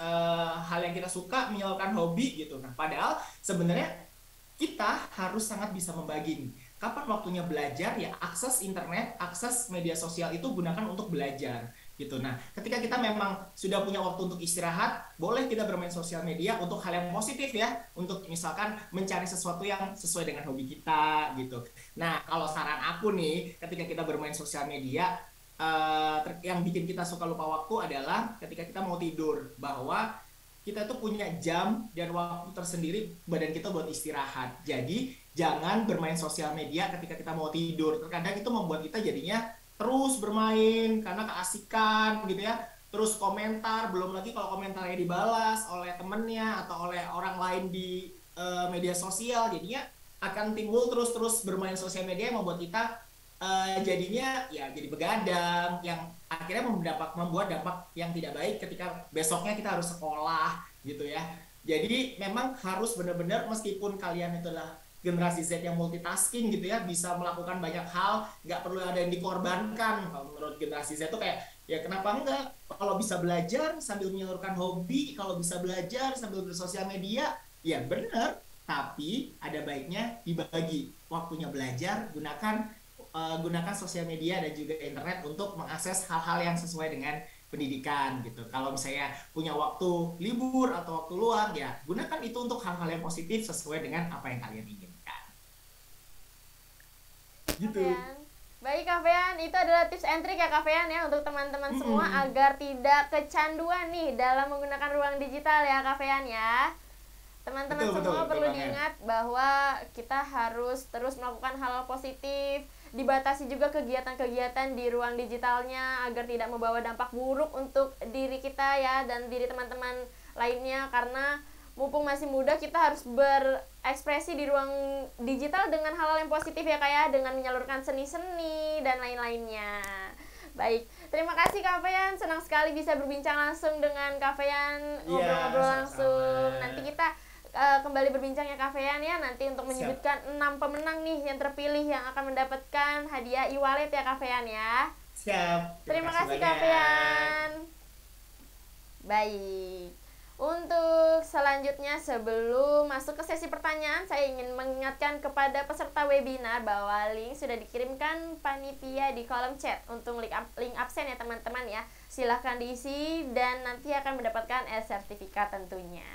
hal yang kita suka, menyalurkan hobi gitu. Nah, padahal sebenarnya kita harus sangat bisa membagi nih. Kapan waktunya belajar, ya akses internet, akses media sosial itu gunakan untuk belajar gitu. Nah, ketika kita memang sudah punya waktu untuk istirahat, boleh kita bermain sosial media untuk hal yang positif ya, untuk misalkan mencari sesuatu yang sesuai dengan hobi kita gitu. Nah, kalau saran aku nih, ketika kita bermain sosial media, yang bikin kita suka lupa waktu adalah ketika kita mau tidur, bahwa kita tuh punya jam dan waktu tersendiri badan kita buat istirahat. Jadi jangan bermain sosial media ketika kita mau tidur. Terkadang itu membuat kita jadinya terus bermain karena keasikan gitu ya. Terus komentar, belum lagi kalau komentarnya dibalas oleh temennya atau oleh orang lain di media sosial, jadinya akan timbul terus bermain sosial media yang membuat kita jadinya ya jadi begadang, yang akhirnya membuat dampak yang tidak baik ketika besoknya kita harus sekolah gitu ya. Jadi memang harus benar-benar, meskipun kalian itu adalah generasi Z yang multitasking gitu ya, bisa melakukan banyak hal, nggak perlu ada yang dikorbankan. Kalau menurut generasi Z itu kayak ya kenapa enggak, kalau bisa belajar sambil menyalurkan hobi, kalau bisa belajar sambil bersosial media, ya benar. Tapi ada baiknya dibagi waktunya belajar, gunakan sosial media dan juga internet untuk mengakses hal-hal yang sesuai dengan pendidikan gitu. Kalau misalnya punya waktu libur atau waktu luang, ya gunakan itu untuk hal-hal yang positif sesuai dengan apa yang kalian inginkan. Gitu. Baik Kafean, itu adalah tips and trick ya Kafean ya untuk teman-teman semua agar tidak kecanduan nih dalam menggunakan ruang digital ya Kafean ya. Teman-teman semua perlu diingat bahwa kita harus terus melakukan hal positif, dibatasi juga kegiatan-kegiatan di ruang digitalnya agar tidak membawa dampak buruk untuk diri kita ya dan diri teman-teman lainnya, karena mumpung masih muda kita harus berekspresi di ruang digital dengan hal-hal yang positif ya Kak ya, dengan menyalurkan seni-seni dan lain-lainnya. Baik, terima kasih Kafean, senang sekali bisa berbincang langsung dengan Kafean, ngobrol-ngobrol langsung. Nanti kita kembali berbincang ya Kafean ya, nanti untuk menyebutkan 6 pemenang nih yang terpilih yang akan mendapatkan hadiah e-wallet ya Kafean ya. Siap. Terima kasih Kafean. Baik. Untuk selanjutnya, sebelum masuk ke sesi pertanyaan, saya ingin mengingatkan kepada peserta webinar bahwa link sudah dikirimkan panitia di kolom chat untuk link absen ya teman-teman ya. Silahkan diisi dan nanti akan mendapatkan sertifikat tentunya.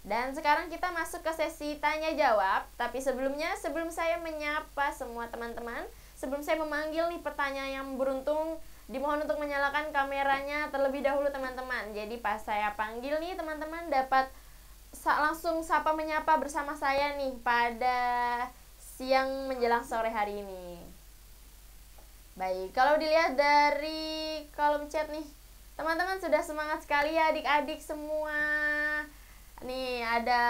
Dan sekarang kita masuk ke sesi tanya jawab. Tapi sebelumnya, sebelum saya menyapa semua teman-teman, sebelum saya memanggil nih pertanyaan yang beruntung, dimohon untuk menyalakan kameranya terlebih dahulu teman-teman. Jadi pas saya panggil nih teman-teman dapat langsung sapa menyapa bersama saya nih pada siang menjelang sore hari ini. Baik, kalau dilihat dari kolom chat nih, teman-teman sudah semangat sekali ya adik-adik semua. Nih ada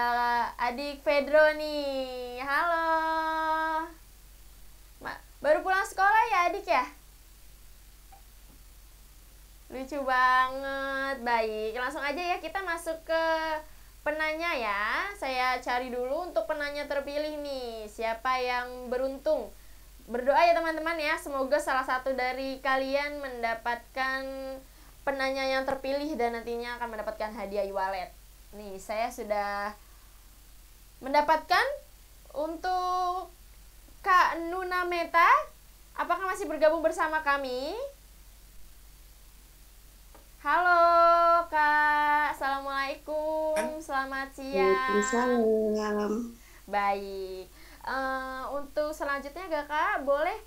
adik Pedro nih. Halo. Baru pulang sekolah ya adik ya? Lucu banget. Baik, langsung aja ya kita masuk ke penanya ya. Saya cari dulu untuk penanya terpilih nih. Siapa yang beruntung? Berdoa ya teman-teman ya, semoga salah satu dari kalian mendapatkan penanya yang terpilih dan nantinya akan mendapatkan hadiah e-wallet. Nih, saya sudah mendapatkan untuk Kak Nuna Meta. Apakah masih bergabung bersama kami? Halo Kak, Assalamualaikum, selamat siang. Waalaikumsalam. Baik, untuk selanjutnya Kakak boleh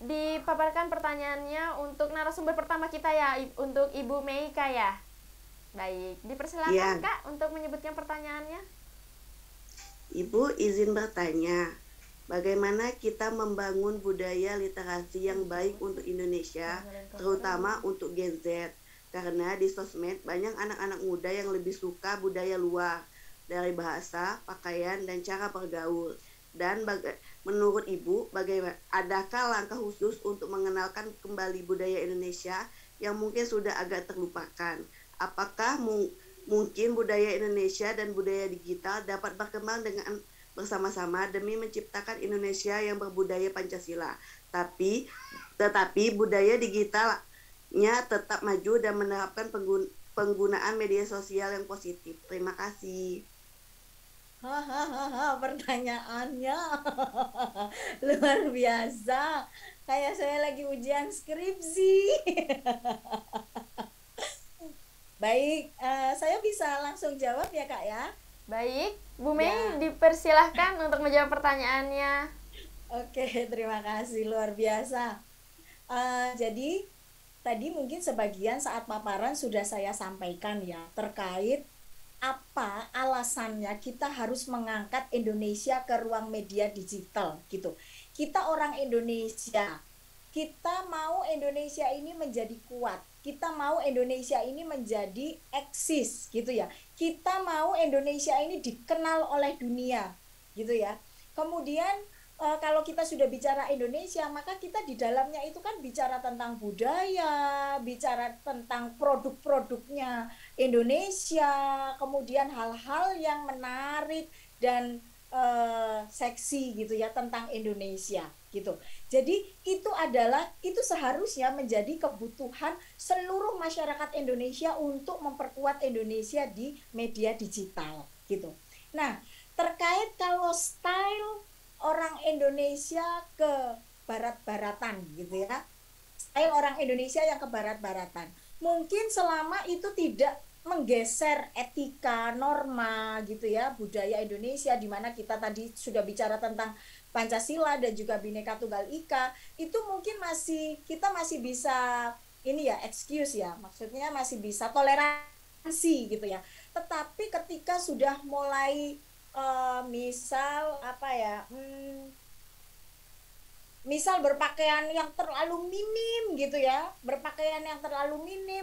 dipaparkan pertanyaannya untuk narasumber pertama kita ya, untuk Ibu Meika ya. Baik, dipersilakan Kak untuk menyebutkan pertanyaannya. Ibu izin bertanya, bagaimana kita membangun budaya literasi yang baik untuk Indonesia, terutama untuk Gen Z? Karena di sosmed banyak anak-anak muda yang lebih suka budaya luar, dari bahasa, pakaian, dan cara bergaul. Dan menurut Ibu, bagaimana? Adakah langkah khusus untuk mengenalkan kembali budaya Indonesia yang mungkin sudah agak terlupakan? Apakah mungkin budaya Indonesia dan budaya digital dapat berkembang dengan bersama-sama demi menciptakan Indonesia yang berbudaya Pancasila? Tetapi budaya digitalnya tetap maju dan menerapkan penggunaan media sosial yang positif. Terima kasih. Pertanyaannya luar biasa. Kayak saya lagi ujian skripsi. Baik, saya bisa langsung jawab ya Kak ya. Baik, Bu Mei dipersilahkan untuk menjawab pertanyaannya. Oke, terima kasih, luar biasa. Jadi tadi mungkin sebagian saat paparan sudah saya sampaikan ya, terkait apa alasannya kita harus mengangkat Indonesia ke ruang media digital gitu. Kita orang Indonesia, kita mau Indonesia ini menjadi kuat, kita mau Indonesia ini menjadi eksis gitu ya, kita mau Indonesia ini dikenal oleh dunia gitu ya. Kemudian kalau kita sudah bicara Indonesia, maka kita di dalamnya itu kan bicara tentang budaya, bicara tentang produk-produknya Indonesia, kemudian hal-hal yang menarik dan seksi gitu ya tentang Indonesia gitu. Jadi itu seharusnya menjadi kebutuhan seluruh masyarakat Indonesia untuk memperkuat Indonesia di media digital gitu. Nah, terkait kalau style orang Indonesia ke barat-baratan gitu ya, style orang Indonesia yang ke barat-baratan, mungkin selama itu tidak menggeser etika, norma gitu ya, budaya Indonesia, di mana kita tadi sudah bicara tentang Pancasila dan juga Bhinneka Tunggal Ika, itu mungkin kita masih bisa ini ya, excuse ya, maksudnya masih bisa toleransi gitu ya. Tetapi ketika sudah mulai misal berpakaian yang terlalu minim gitu ya,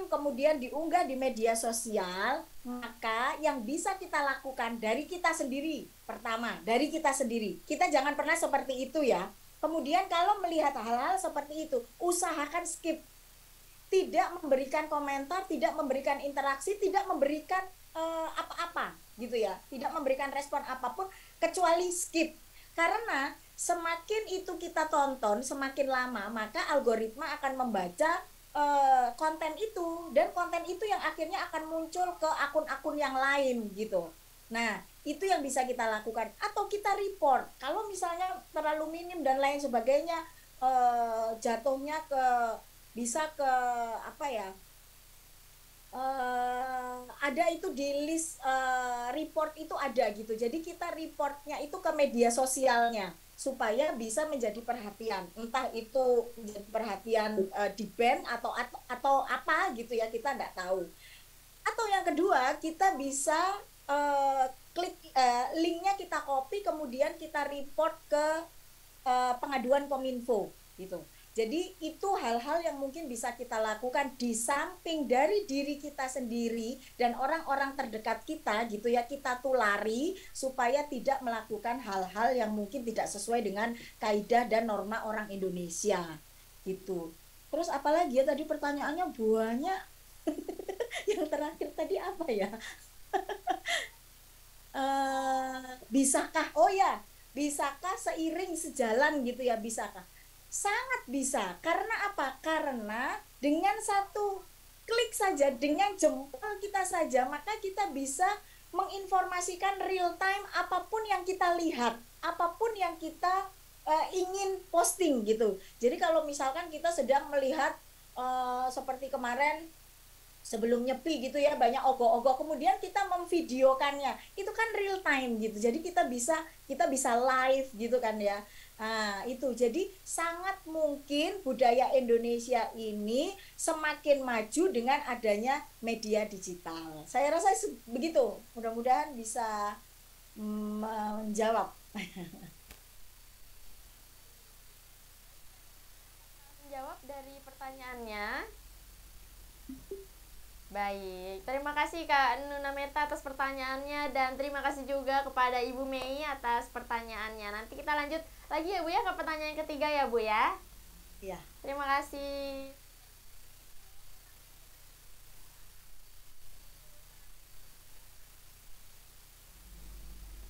kemudian diunggah di media sosial, maka yang bisa kita lakukan dari kita sendiri, pertama dari kita sendiri, kita jangan pernah seperti itu ya. Kemudian kalau melihat hal-hal seperti itu, usahakan skip, tidak memberikan komentar, tidak memberikan interaksi, tidak memberikan apa-apa gitu ya, tidak memberikan respon apapun kecuali skip. Karena semakin itu kita tonton semakin lama, maka algoritma akan membaca konten itu, dan konten itu yang akhirnya akan muncul ke akun-akun yang lain gitu. Nah, itu yang bisa kita lakukan, atau kita report kalau misalnya terlalu minim dan lain sebagainya, jatuhnya bisa ke ada itu di list report itu ada gitu. Jadi kita reportnya itu ke media sosialnya supaya bisa menjadi perhatian, entah itu menjadi perhatian di ban atau apa gitu ya, kita nggak tahu. Atau yang kedua, kita bisa klik linknya, kita copy, kemudian kita report ke pengaduan Kominfo gitu. Jadi itu hal-hal yang mungkin bisa kita lakukan di samping dari diri kita sendiri dan orang-orang terdekat kita gitu ya, kita tulari supaya tidak melakukan hal-hal yang mungkin tidak sesuai dengan kaidah dan norma orang Indonesia gitu. Terus apalagi ya tadi pertanyaannya banyak. Yang terakhir tadi apa ya? Bisakah? Oh ya, bisakah seiring sejalan gitu ya, bisakah? Sangat bisa. Karena apa? Karena dengan satu klik saja, dengan jempol kita saja, maka kita bisa menginformasikan real time apapun yang kita lihat, apapun yang kita ingin posting gitu. Jadi kalau misalkan kita sedang melihat seperti kemarin sebelum nyepi gitu ya, banyak ogok-ogok, kemudian kita memvideokannya, itu kan real time gitu. Jadi kita bisa live gitu kan ya. Nah, itu jadi sangat mungkin budaya Indonesia ini semakin maju dengan adanya media digital. Saya rasa begitu. Mudah-mudahan bisa menjawab. Menjawab dari pertanyaannya. Baik, terima kasih Kak Nuna Meta atas pertanyaannya dan terima kasih juga kepada Ibu Mei atas pertanyaannya. Nanti kita lanjut lagi ya Bu ya ke pertanyaan ketiga ya Bu ya. Iya. Terima kasih.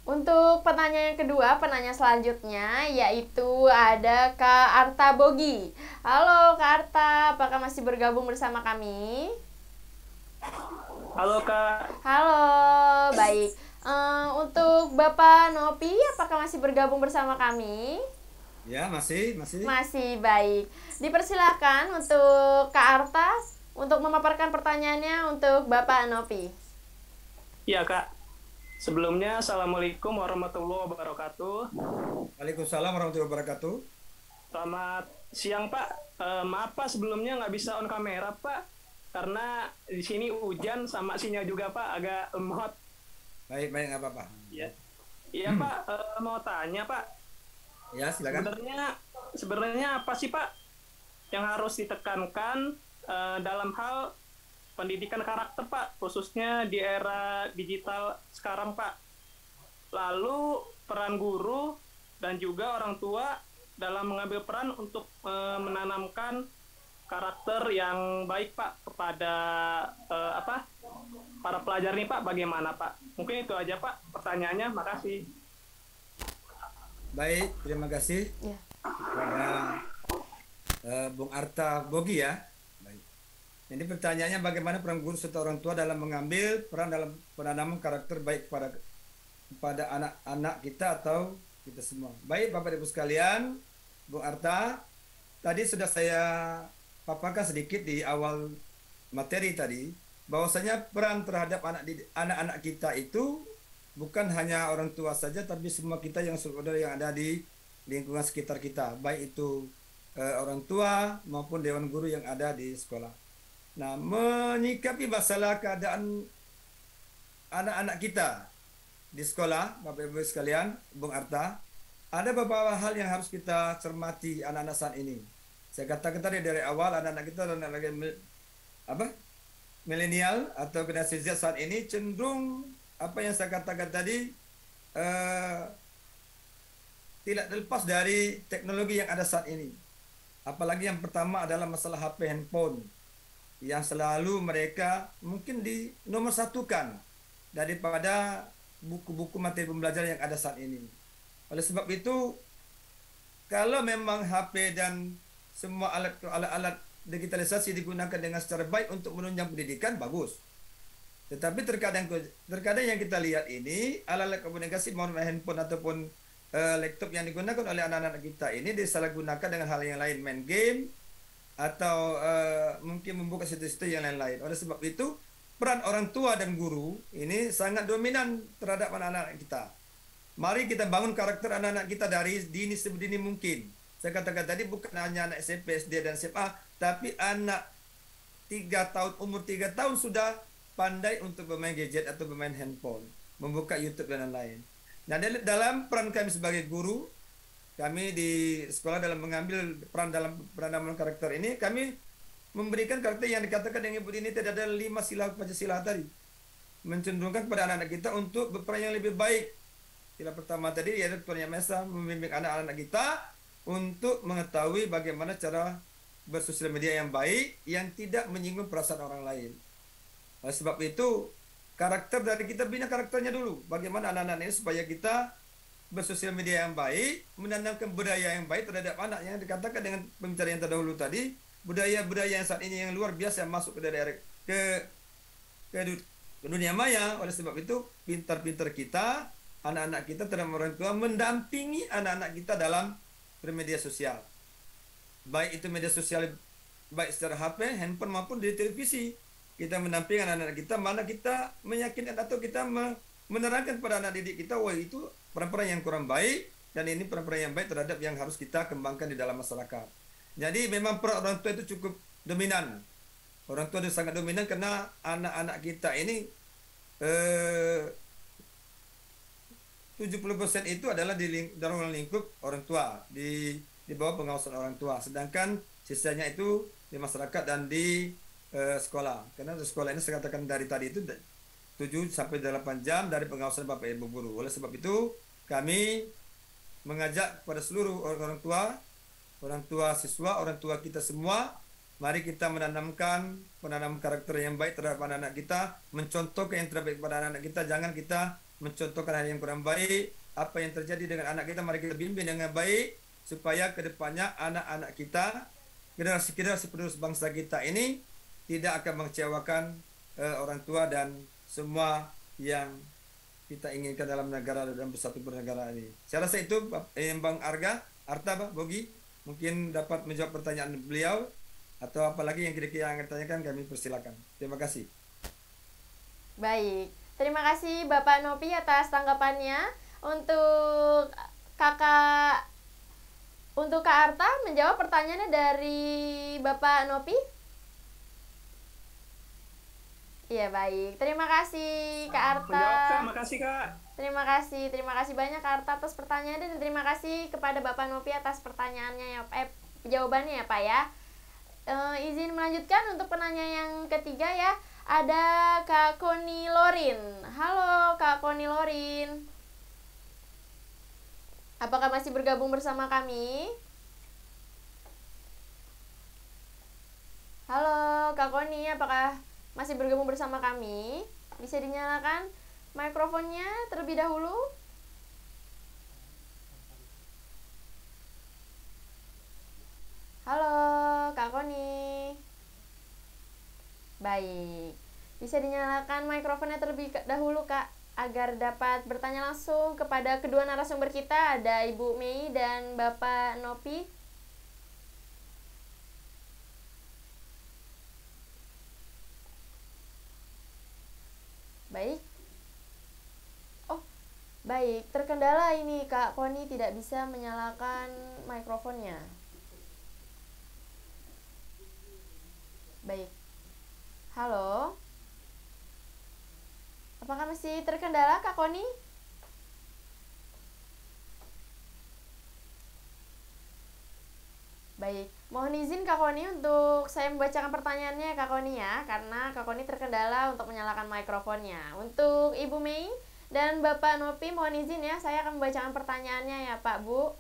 Untuk pertanyaan yang kedua, penanya selanjutnya yaitu ada Kak Arta Bogi. Halo Kak Arta, apakah masih bergabung bersama kami? Halo Kak. Halo, baik. Untuk Bapak Nopi, apakah masih bergabung bersama kami? Ya, masih. Masih, baik. Dipersilakan untuk Kak Arta untuk memaparkan pertanyaannya untuk Bapak Nopi. Iya Kak. Sebelumnya, Assalamualaikum warahmatullahi wabarakatuh. Waalaikumsalam warahmatullahi wabarakatuh. Selamat siang Pak. Maaf Pak, sebelumnya nggak bisa on kamera Pak. Karena di sini hujan sama sinyal juga Pak, agak lemot. Baik, nggak apa-apa. Iya Pak, mau tanya Pak. Ya, silakan. Sebenarnya apa sih Pak yang harus ditekankan dalam hal pendidikan karakter Pak, khususnya di era digital sekarang Pak. Lalu peran guru dan juga orang tua dalam mengambil peran untuk menanamkan karakter yang baik Pak kepada para pelajar nih Pak, bagaimana Pak? Mungkin itu aja Pak pertanyaannya, makasih. Baik, terima kasih kepada Bung Arta Bogi ya. Baik. Jadi pertanyaannya bagaimana peran guru serta orang tua dalam mengambil peran dalam penanaman karakter baik kepada anak-anak kita atau kita semua. Baik Bapak Ibu sekalian, Bung Arta, tadi sudah saya paparkan sedikit di awal materi tadi, bahwasanya peran terhadap anak-anak kita itu bukan hanya orang tua saja, tapi semua kita yang saudara yang ada di lingkungan sekitar kita, baik itu orang tua maupun dewan guru yang ada di sekolah. Nah, menyikapi masalah keadaan anak-anak kita di sekolah, Bapak Ibu sekalian, Bung Arta, ada beberapa hal yang harus kita cermati anak-anak saat ini. Saya katakan tadi dari awal anak-anak kita dan anak milenial atau generasi Z saat ini cenderung apa yang saya katakan tadi tidak terlepas dari teknologi yang ada saat ini. Apalagi yang pertama adalah masalah HP handphone yang selalu mereka mungkin nomor satukan daripada buku-buku materi pembelajaran yang ada saat ini. Oleh sebab itu, kalau memang HP dan semua alat-alat digitalisasi digunakan dengan secara baik untuk menunjang pendidikan, bagus. Tetapi terkadang yang kita lihat ini, alat-alat komunikasi, mau handphone ataupun laptop yang digunakan oleh anak-anak kita ini disalahgunakan dengan hal yang lain, main game, atau mungkin membuka situs-situs yang lain-lain. Oleh sebab itu, peran orang tua dan guru ini sangat dominan terhadap anak-anak kita. Mari kita bangun karakter anak-anak kita dari sedini mungkin. Saya katakan tadi bukan hanya anak SMP, SD, dan SMA, tapi anak umur 3 tahun sudah pandai untuk bermain gadget atau bermain handphone, membuka YouTube dan lain-lain. Nah, dalam peran kami sebagai guru, kami di sekolah dalam mengambil peran dalam penanaman karakter ini, kami memberikan karakter yang dikatakan dengan Ibu ini tidak ada 5 sila Pancasila tadi. Mencenderungkan kepada anak-anak kita untuk berperan yang lebih baik. Sila pertama tadi yaitu Tuan Yang Maha membimbing anak-anak kita untuk mengetahui bagaimana cara bersosial media yang baik yang tidak menyinggung perasaan orang lain. Oleh sebab itu, karakter dari kita bina karakternya dulu. Bagaimana anak-anak ini supaya kita bersosial media yang baik, menanamkan budaya yang baik terhadap anak yang dikatakan dengan pembicaraan yang terdahulu tadi, budaya-budaya yang saat ini yang luar biasa masuk ke daerah ke dunia maya. Oleh sebab itu, pintar-pintar kita, anak-anak kita terhadap orang tua mendampingi anak-anak kita dalam bermedia sosial. Baik itu media sosial baik secara HP, handphone maupun di televisi. Kita mendampingi anak-anak kita, mana kita meyakinkan atau kita menerangkan kepada anak didik kita, wah itu peran-peran yang kurang baik, dan ini peran-peran yang baik terhadap yang harus kita kembangkan di dalam masyarakat. Jadi memang peran orang tua itu cukup dominan. Orang tua itu sangat dominan karena anak-anak kita ini 70% itu adalah di dalam lingkup orang tua, di bawah pengawasan orang tua. Sedangkan sisanya itu di masyarakat dan di sekolah. Karena di sekolah ini saya katakan dari tadi itu 7 sampai 8 jam dari pengawasan Bapak Ibu guru. Oleh sebab itu kami mengajak kepada seluruh orang tua siswa, orang tua kita semua, mari kita menanam karakter yang baik terhadap anak-anak kita, mencontohkan yang terbaik pada anak-anak kita. Jangan kita mencontohkan hal yang kurang baik. Apa yang terjadi dengan anak kita, mari kita bimbing dengan baik supaya kedepannya anak-anak kita, generasi penerus bangsa kita ini tidak akan mengecewakan orang tua dan semua yang kita inginkan dalam negara dan bersatu bernegara ini. Saya rasa itu Bang Arta, Pak Bogi, mungkin dapat menjawab pertanyaan beliau atau apalagi yang kira-kira yang ditanyakan, kami persilakan. Terima kasih. Baik, terima kasih Bapak Nopi atas tanggapannya. Untuk Kak Arta menjawab pertanyaannya dari Bapak Nopi. Iya, baik. Terima kasih Kak Arta. Menjawab, Kak. Makasih, Kak. Terima kasih banyak Kak Arta atas pertanyaannya, dan terima kasih kepada Bapak Nopi atas pertanyaannya ya, jawabannya ya Pak ya. Izin melanjutkan untuk penanya yang ketiga ya. Ada Kak Koni Lorin. Halo Kak Koni Lorin. Apakah masih bergabung bersama kami? Halo Kak Koni, apakah masih bergabung bersama kami? Bisa dinyalakan mikrofonnya terlebih dahulu. Halo Kak Koni. Baik, bisa dinyalakan mikrofonnya terlebih dahulu Kak, agar dapat bertanya langsung kepada kedua narasumber kita, ada Ibu Mei dan Bapak Nopi. Baik. Oh, baik. Terkendala ini Kak Koni tidak bisa menyalakan mikrofonnya. Baik. Halo. Apakah masih terkendala Kak Koni? Baik, mohon izin Kak Koni untuk saya membacakan pertanyaannya Kak Koni ya, karena Kak Koni terkendala untuk menyalakan mikrofonnya. Untuk Ibu Mei dan Bapak Nopi, mohon izin ya, saya akan membacakan pertanyaannya ya Pak Bu.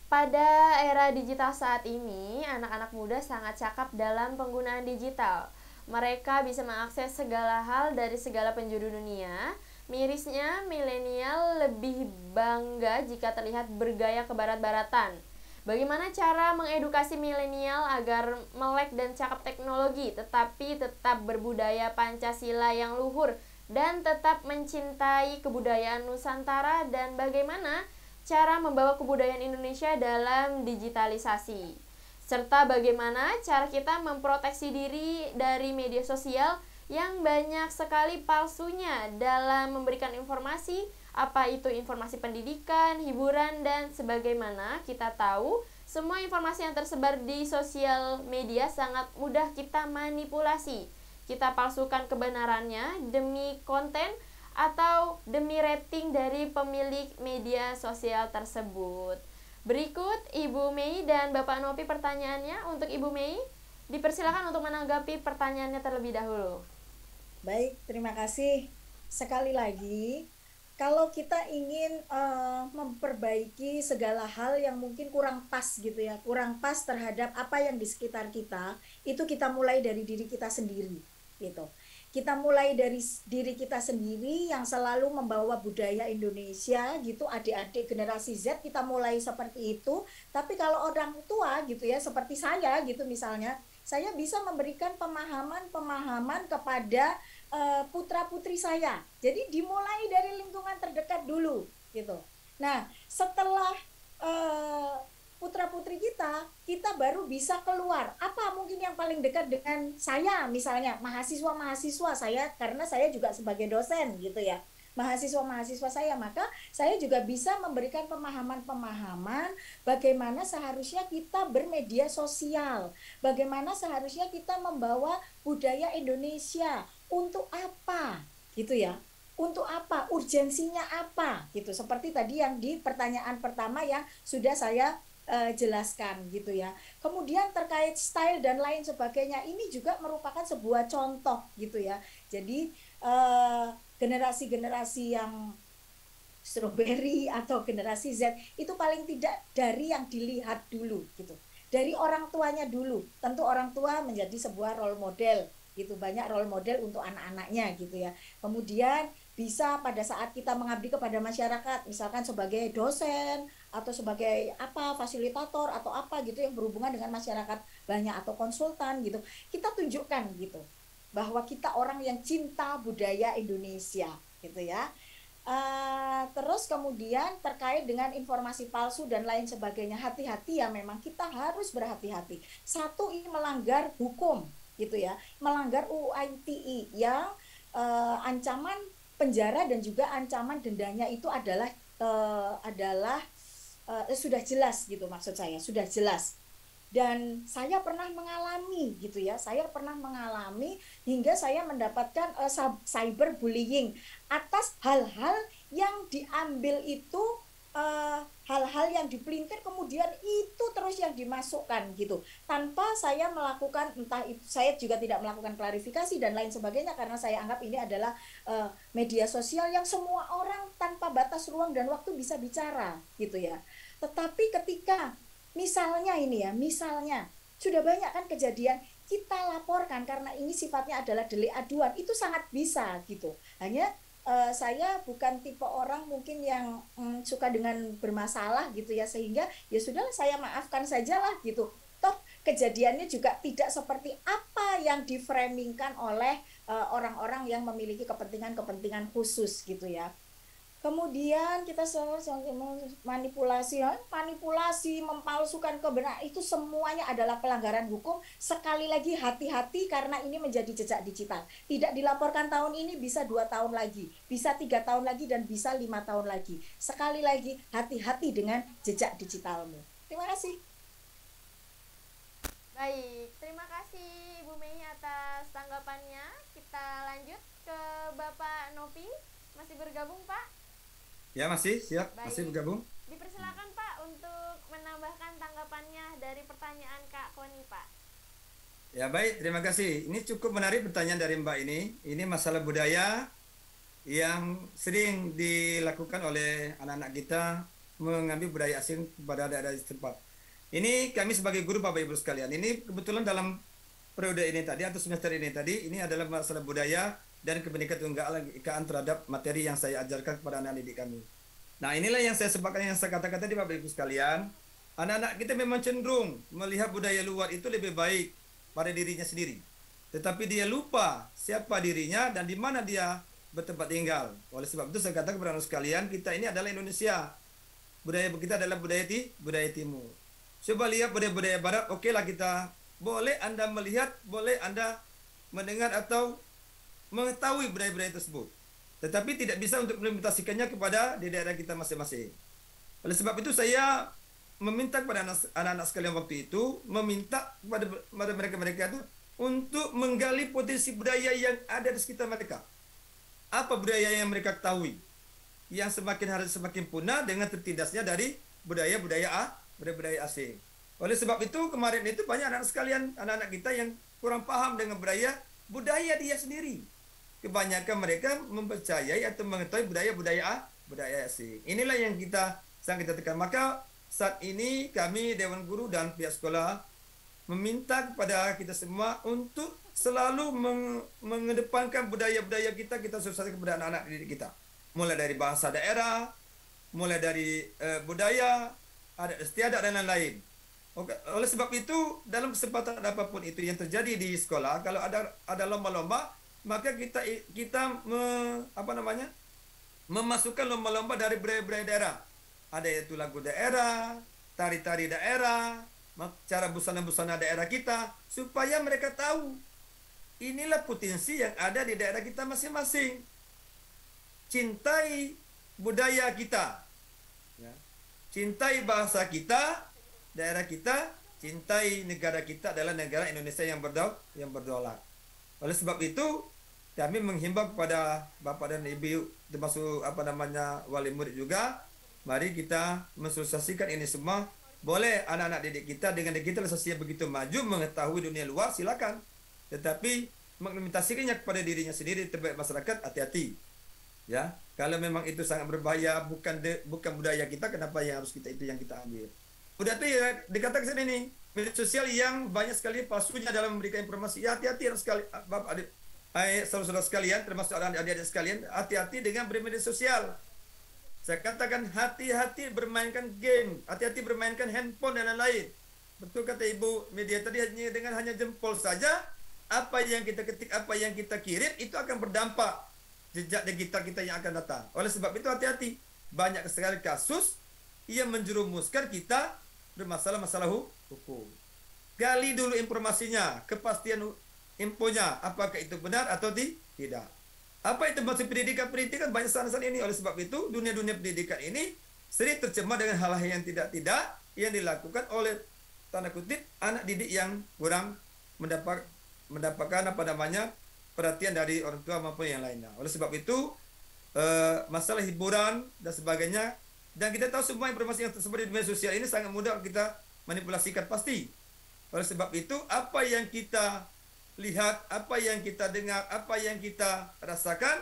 Pada era digital saat ini, anak-anak muda sangat cakap dalam penggunaan digital. Mereka bisa mengakses segala hal dari segala penjuru dunia. Mirisnya, milenial lebih bangga jika terlihat bergaya kebarat-baratan. Bagaimana cara mengedukasi milenial agar melek dan cakap teknologi, tetapi tetap berbudaya Pancasila yang luhur dan tetap mencintai kebudayaan Nusantara, dan bagaimana cara membawa kebudayaan Indonesia dalam digitalisasi, serta bagaimana cara kita memproteksi diri dari media sosial yang banyak sekali palsunya dalam memberikan informasi, apa itu informasi pendidikan, hiburan, dan sebagaimana kita tahu semua informasi yang tersebar di sosial media sangat mudah kita manipulasi. Kita palsukan kebenarannya demi konten atau demi rating dari pemilik media sosial tersebut. Berikut Ibu Mei dan Bapak Nopi pertanyaannya. Untuk Ibu Mei, dipersilakan untuk menanggapi pertanyaannya terlebih dahulu. Baik, terima kasih. Sekali lagi, kalau kita ingin memperbaiki segala hal yang mungkin kurang pas gitu ya, kurang pas terhadap apa yang di sekitar kita, itu kita mulai dari diri kita sendiri gitu. Kita mulai dari diri kita sendiri yang selalu membawa budaya Indonesia gitu, adik-adik generasi Z kita mulai seperti itu. Tapi kalau orang tua gitu ya, seperti saya gitu misalnya, saya bisa memberikan pemahaman kepada putra-putri saya. Jadi dimulai dari lingkungan terdekat dulu gitu. Nah, setelah putra-putri kita baru bisa keluar. Apa mungkin yang paling dekat dengan saya, misalnya mahasiswa-mahasiswa saya, karena saya juga sebagai dosen gitu ya. mahasiswa-mahasiswa saya, maka saya juga bisa memberikan pemahaman-pemahaman bagaimana seharusnya kita bermedia sosial, bagaimana seharusnya kita membawa budaya Indonesia, untuk apa gitu ya, untuk apa, urgensinya apa gitu, seperti tadi yang di pertanyaan pertama yang sudah saya jelaskan gitu ya. Kemudian terkait style dan lain sebagainya, ini juga merupakan sebuah contoh gitu ya. Jadi generasi-generasi yang strawberry atau generasi Z itu paling tidak dari yang dilihat dulu gitu, dari orang tuanya dulu. Tentu orang tua menjadi sebuah role model gitu, banyak role model untuk anak-anaknya gitu ya. Kemudian bisa pada saat kita mengabdi kepada masyarakat, misalkan sebagai dosen atau sebagai apa, fasilitator atau apa gitu yang berhubungan dengan masyarakat banyak, atau konsultan gitu, kita tunjukkan gitu bahwa kita orang yang cinta budaya Indonesia gitu ya. Terus kemudian terkait dengan informasi palsu dan lain sebagainya, hati-hati ya, memang kita harus berhati-hati. Satu, ini melanggar hukum gitu ya, melanggar UU ITE yang ancaman penjara dan juga ancaman dendanya itu adalah sudah jelas gitu, maksud saya sudah jelas. Dan saya pernah mengalami gitu ya, saya pernah mengalami hingga saya mendapatkan cyberbullying atas hal-hal yang diambil itu, hal-hal yang dipelintir kemudian itu terus yang dimasukkan gitu, tanpa saya melakukan, entah itu saya juga tidak melakukan klarifikasi dan lain sebagainya, karena saya anggap ini adalah media sosial yang semua orang tanpa batas ruang dan waktu bisa bicara gitu ya. Tetapi ketika misalnya ini ya, misalnya sudah banyak kan kejadian, kita laporkan karena ini sifatnya adalah delik aduan, itu sangat bisa gitu. Hanya saya bukan tipe orang mungkin yang suka dengan bermasalah gitu ya, sehingga ya sudahlah, saya maafkan sajalah gitu. Toh kejadiannya juga tidak seperti apa yang diframingkan oleh orang-orang yang memiliki kepentingan-kepentingan khusus gitu ya. Kemudian kita manipulasi, mempalsukan kebenaran, itu semuanya adalah pelanggaran hukum. Sekali lagi hati-hati, karena ini menjadi jejak digital. Tidak dilaporkan tahun ini, bisa 2 tahun lagi, bisa 3 tahun lagi, dan bisa 5 tahun lagi. Sekali lagi hati-hati dengan jejak digitalmu. Terima kasih. Baik, terima kasih Ibu Mei atas tanggapannya. Kita lanjut ke Bapak Nopi. Masih bergabung, Pak? Ya, masih siap. Baik. Masih bergabung. Dipersilakan Pak untuk menambahkan tanggapannya dari pertanyaan Kak Koni, Pak. Ya, baik, terima kasih. Ini cukup menarik pertanyaan dari Mbak ini. Ini masalah budaya yang sering dilakukan oleh anak-anak kita, mengambil budaya asing pada daerah setempat. Ini kami sebagai guru, Bapak Ibu sekalian, ini kebetulan dalam periode ini tadi atau semester ini tadi, ini adalah masalah budaya dan kebinekaan tunggal ikaan terhadap materi yang saya ajarkan kepada anak didik kami. Nah, inilah yang saya sebutkan, yang saya katakan tadi, Bapak Ibu sekalian, anak-anak kita memang cenderung melihat budaya luar itu lebih baik pada dirinya sendiri, tetapi dia lupa siapa dirinya dan di mana dia bertempat tinggal. Oleh sebab itu saya katakan kepada anak sekalian, kita ini adalah Indonesia, budaya kita adalah budaya timur. Coba lihat budaya-budaya barat, okelah kita, boleh Anda melihat, boleh Anda mendengar atau mengetahui budaya-budaya tersebut, tetapi tidak bisa untuk mengimplementasikannya kepada di daerah kita masing-masing. Oleh sebab itu saya meminta kepada anak-anak sekalian waktu itu, meminta kepada mereka-mereka itu untuk menggali potensi budaya yang ada di sekitar mereka. Apa budaya yang mereka ketahui yang semakin hari semakin punah dengan tertindasnya dari budaya-budaya asing. Oleh sebab itu kemarin itu banyak anak-anak kita yang kurang paham dengan budaya dia sendiri. Kebanyakan mereka mempercayai atau mengetahui budaya asing. Inilah yang kita tekan. Maka saat ini kami Dewan Guru dan pihak sekolah meminta kepada kita semua untuk selalu mengedepankan budaya-budaya kita sosialisasikan kepada anak-anak didik kita. Mulai dari bahasa daerah, mulai dari budaya, adat istiadat dan lain-lain. Oleh sebab itu, dalam kesempatan apapun itu yang terjadi di sekolah, kalau ada lomba-lomba, maka kita memasukkan lomba-lomba dari budaya-budaya daerah. Ada yaitu lagu daerah, tari-tari daerah, cara busana-busana daerah kita, supaya mereka tahu inilah potensi yang ada di daerah kita masing-masing. cintai budaya kita, ya. Cintai bahasa kita, daerah kita, cintai negara kita adalah negara Indonesia yang berdaulat. Oleh sebab itu, kami menghimbau kepada Bapak dan Ibu, termasuk wali murid juga, mari kita mensosialisasikan ini semua. Boleh anak-anak didik kita dengan digitalisasi yang begitu maju mengetahui dunia luar, silakan. Tetapi mengimplementasikannya kepada dirinya sendiri, terbaik masyarakat, hati-hati. Ya, kalau memang itu sangat berbahaya, bukan budaya kita, kenapa yang harus kita ambil? Udah tuh ya, dikatakan sini nih, media sosial yang banyak sekali palsunya dalam memberikan informasi. Ya, hati-hati harus sekali, Bapak adik, saudara-saudara sekalian, termasuk adik-adik sekalian, hati-hati dengan bermedia sosial. Saya katakan hati-hati bermainkan game, hati-hati bermainkan handphone dan lain-lain. Betul kata Ibu media tadi, hanya jempol saja, apa yang kita ketik, apa yang kita kirim, itu akan berdampak jejak digital kita yang akan datang. Oleh sebab itu hati-hati. Banyak sekali kasus yang menjerumuskan kita bermasalah-masalah hukum. Gali dulu informasinya, kepastian infonya, apakah itu benar atau tidak. Apa itu maksud pendidikan? Pendidikan banyak sana-sana ini. Oleh sebab itu, dunia-dunia pendidikan ini sering tercemar dengan hal-hal yang tidak-tidak yang dilakukan oleh tanda kutip anak didik yang kurang mendapatkan perhatian dari orang tua maupun yang lainnya. Oleh sebab itu, masalah hiburan dan sebagainya, dan kita tahu semua informasi yang tersebar di media sosial ini sangat mudah kita manipulasikan pasti. Oleh sebab itu, apa yang kita lihat, apa yang kita dengar, apa yang kita rasakan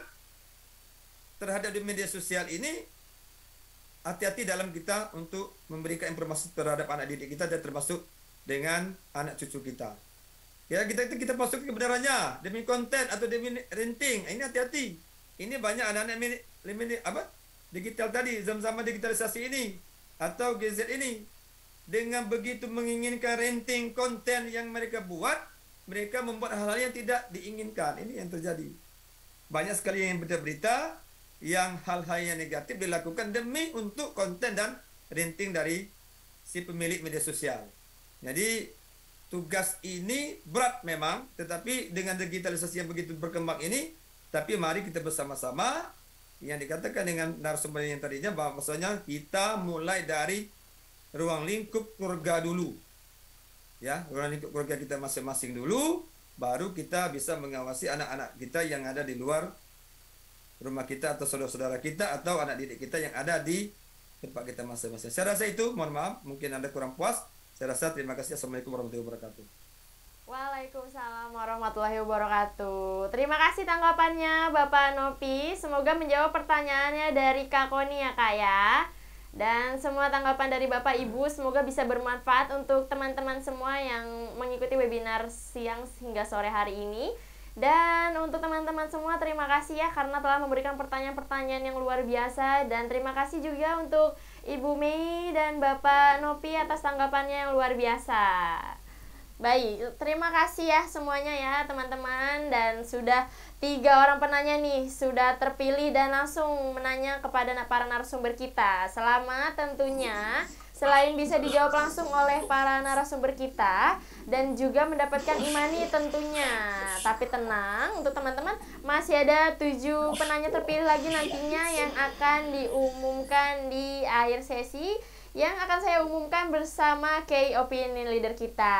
terhadap di media sosial ini, hati-hati dalam kita untuk memberikan informasi terhadap anak didik kita dan termasuk dengan anak cucu kita. Ya, kita masuk ke kebenarannya demi konten atau demi renting. Ini hati-hati. Ini banyak anak-anak digital tadi, zaman-zaman digitalisasi ini atau gadget ini, dengan begitu menginginkan renting konten yang mereka buat, mereka membuat hal-hal yang tidak diinginkan. Ini yang terjadi. Banyak sekali yang berita-berita yang hal-hal yang negatif dilakukan demi untuk konten dan renting dari si pemilik media sosial. Jadi tugas ini berat memang, tetapi dengan digitalisasi yang begitu berkembang ini, tapi mari kita bersama-sama, yang dikatakan dengan narasumber yang tadinya, bahwa maksudnya kita mulai dari ruang lingkup keluarga dulu. Ya, ruang lingkup keluarga kita masing-masing dulu, baru kita bisa mengawasi anak-anak kita yang ada di luar rumah kita, atau saudara-saudara kita, atau anak didik kita yang ada di tempat kita masing-masing. Saya rasa itu, mohon maaf, mungkin Anda kurang puas. Saya rasa terima kasih. Assalamualaikum warahmatullahi wabarakatuh. Waalaikumsalam warahmatullahi wabarakatuh. Terima kasih tanggapannya Bapak Nopi. Semoga menjawab pertanyaannya dari Kak Koni ya Kak ya. Dan semua tanggapan dari Bapak Ibu semoga bisa bermanfaat untuk teman-teman semua yang mengikuti webinar siang hingga sore hari ini. Dan untuk teman-teman semua terima kasih ya karena telah memberikan pertanyaan-pertanyaan yang luar biasa. Dan terima kasih juga untuk Ibu Mei dan Bapak Nopi atas tanggapannya yang luar biasa. Baik, terima kasih ya semuanya ya teman-teman. Dan sudah 3 orang penanya nih sudah terpilih dan langsung menanya kepada para narasumber kita. Selamat tentunya. Selain bisa dijawab langsung oleh para narasumber kita dan juga mendapatkan imani tentunya. Tapi tenang, untuk teman-teman masih ada 7 penanya terpilih lagi nantinya yang akan diumumkan di akhir sesi, yang akan saya umumkan bersama Key Opinion Leader kita.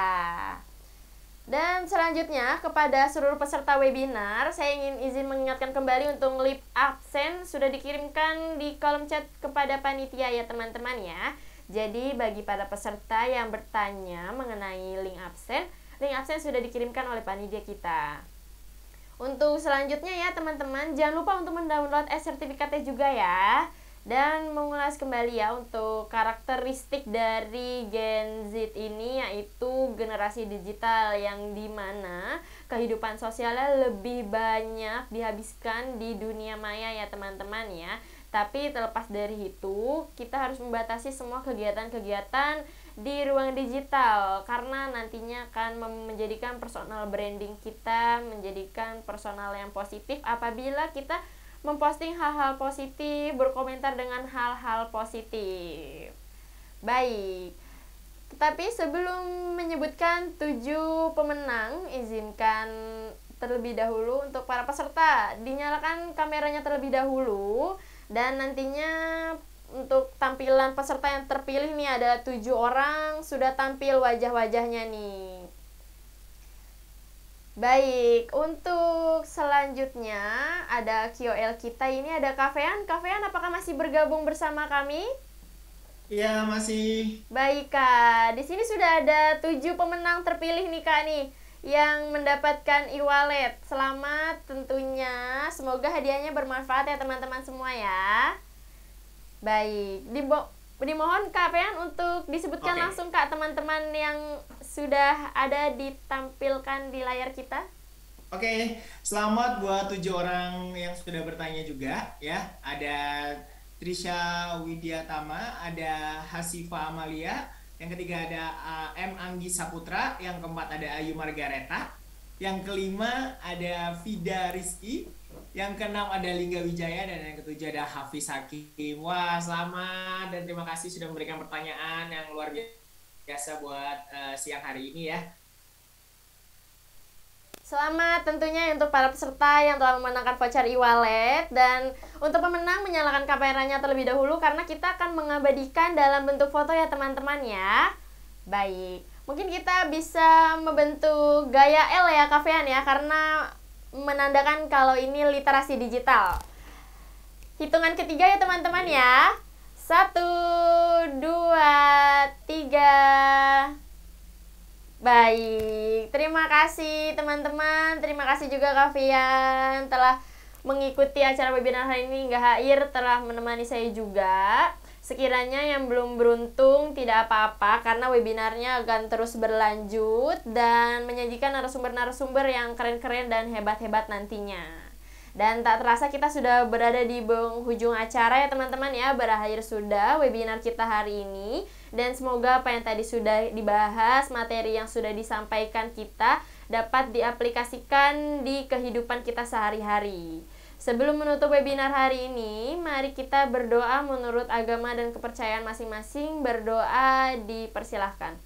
Dan selanjutnya kepada seluruh peserta webinar, saya ingin izin mengingatkan kembali untuk link absen sudah dikirimkan di kolom chat kepada panitia ya teman-teman ya. Jadi bagi para peserta yang bertanya mengenai link absen sudah dikirimkan oleh panitia kita. Untuk selanjutnya ya teman-teman, jangan lupa untuk mendownload e-sertifikatnya juga ya. Dan mengulas kembali ya untuk karakteristik dari Gen Z ini, yaitu generasi digital yang dimana kehidupan sosialnya lebih banyak dihabiskan di dunia maya ya teman-teman ya. Tapi terlepas dari itu, kita harus membatasi semua kegiatan-kegiatan di ruang digital karena nantinya akan menjadikan personal branding kita menjadikan personal yang positif apabila kita memposting hal-hal positif, berkomentar dengan hal-hal positif. Baik. Tapi sebelum menyebutkan 7 pemenang, izinkan terlebih dahulu untuk para peserta. Dinyalakan kameranya terlebih dahulu, dan nantinya untuk tampilan peserta yang terpilih nih ada 7 orang, sudah tampil wajah-wajahnya nih. Baik, untuk selanjutnya ada KOL kita ini ada Kafean. Kafean, apakah masih bergabung bersama kami? Iya, masih. Baik, Kak. Di sini sudah ada 7 pemenang terpilih nih, Kak, nih, yang mendapatkan e-wallet. Selamat tentunya. Semoga hadiahnya bermanfaat ya teman-teman semua ya. Baik, dimohon Kak Pean untuk disebutkan langsung Kak teman-teman yang sudah ada ditampilkan di layar kita. Oke, selamat buat 7 orang yang sudah bertanya juga ya. Ada Trisha Widyatama, ada Hasifa Amalia, yang ketiga ada M. Anggi Saputra, yang keempat ada Ayu Margareta, yang kelima ada Vida Rizky, yang keenam ada Lingga Wijaya, dan yang ketujuh ada Hafiz Hakim. Wah, selamat dan terima kasih sudah memberikan pertanyaan yang luar biasa buat siang hari ini ya. Selamat tentunya untuk para peserta yang telah memenangkan voucher e-wallet. Dan untuk pemenang menyalakan kameranya terlebih dahulu karena kita akan mengabadikan dalam bentuk foto ya teman-teman ya. Baik, mungkin kita bisa membentuk gaya L ya Kafean ya, karena menandakan kalau ini literasi digital. Hitungan ketiga ya teman-teman ya. 1, 2, 3. Baik, terima kasih teman-teman. Terima kasih juga Kafean telah mengikuti acara webinar hari ini hingga akhir, telah menemani saya juga. Sekiranya yang belum beruntung tidak apa-apa, karena webinarnya akan terus berlanjut dan menyajikan narasumber-narasumber yang keren-keren dan hebat-hebat nantinya. Dan tak terasa kita sudah berada di penghujung acara ya teman-teman ya. Berakhir sudah webinar kita hari ini. Dan semoga apa yang tadi sudah dibahas, materi yang sudah disampaikan kita dapat diaplikasikan di kehidupan kita sehari-hari. Sebelum menutup webinar hari ini, mari kita berdoa menurut agama dan kepercayaan masing-masing. Berdoa dipersilahkan.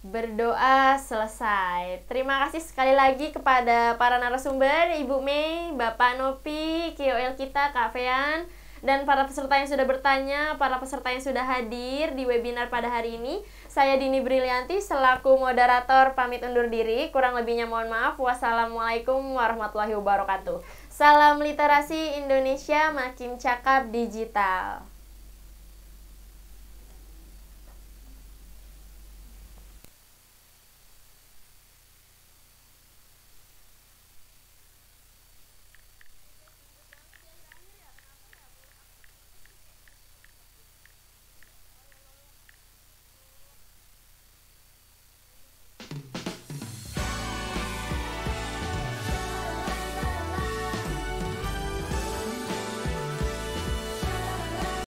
Berdoa selesai. Terima kasih sekali lagi kepada para narasumber, Ibu Mei, Bapak Nopi, KOL kita, Kak Fean, dan para peserta yang sudah bertanya, para peserta yang sudah hadir di webinar pada hari ini. Saya Dini Brilianti selaku moderator pamit undur diri. Kurang lebihnya mohon maaf. Wassalamualaikum warahmatullahi wabarakatuh. Salam literasi Indonesia makin cakap digital.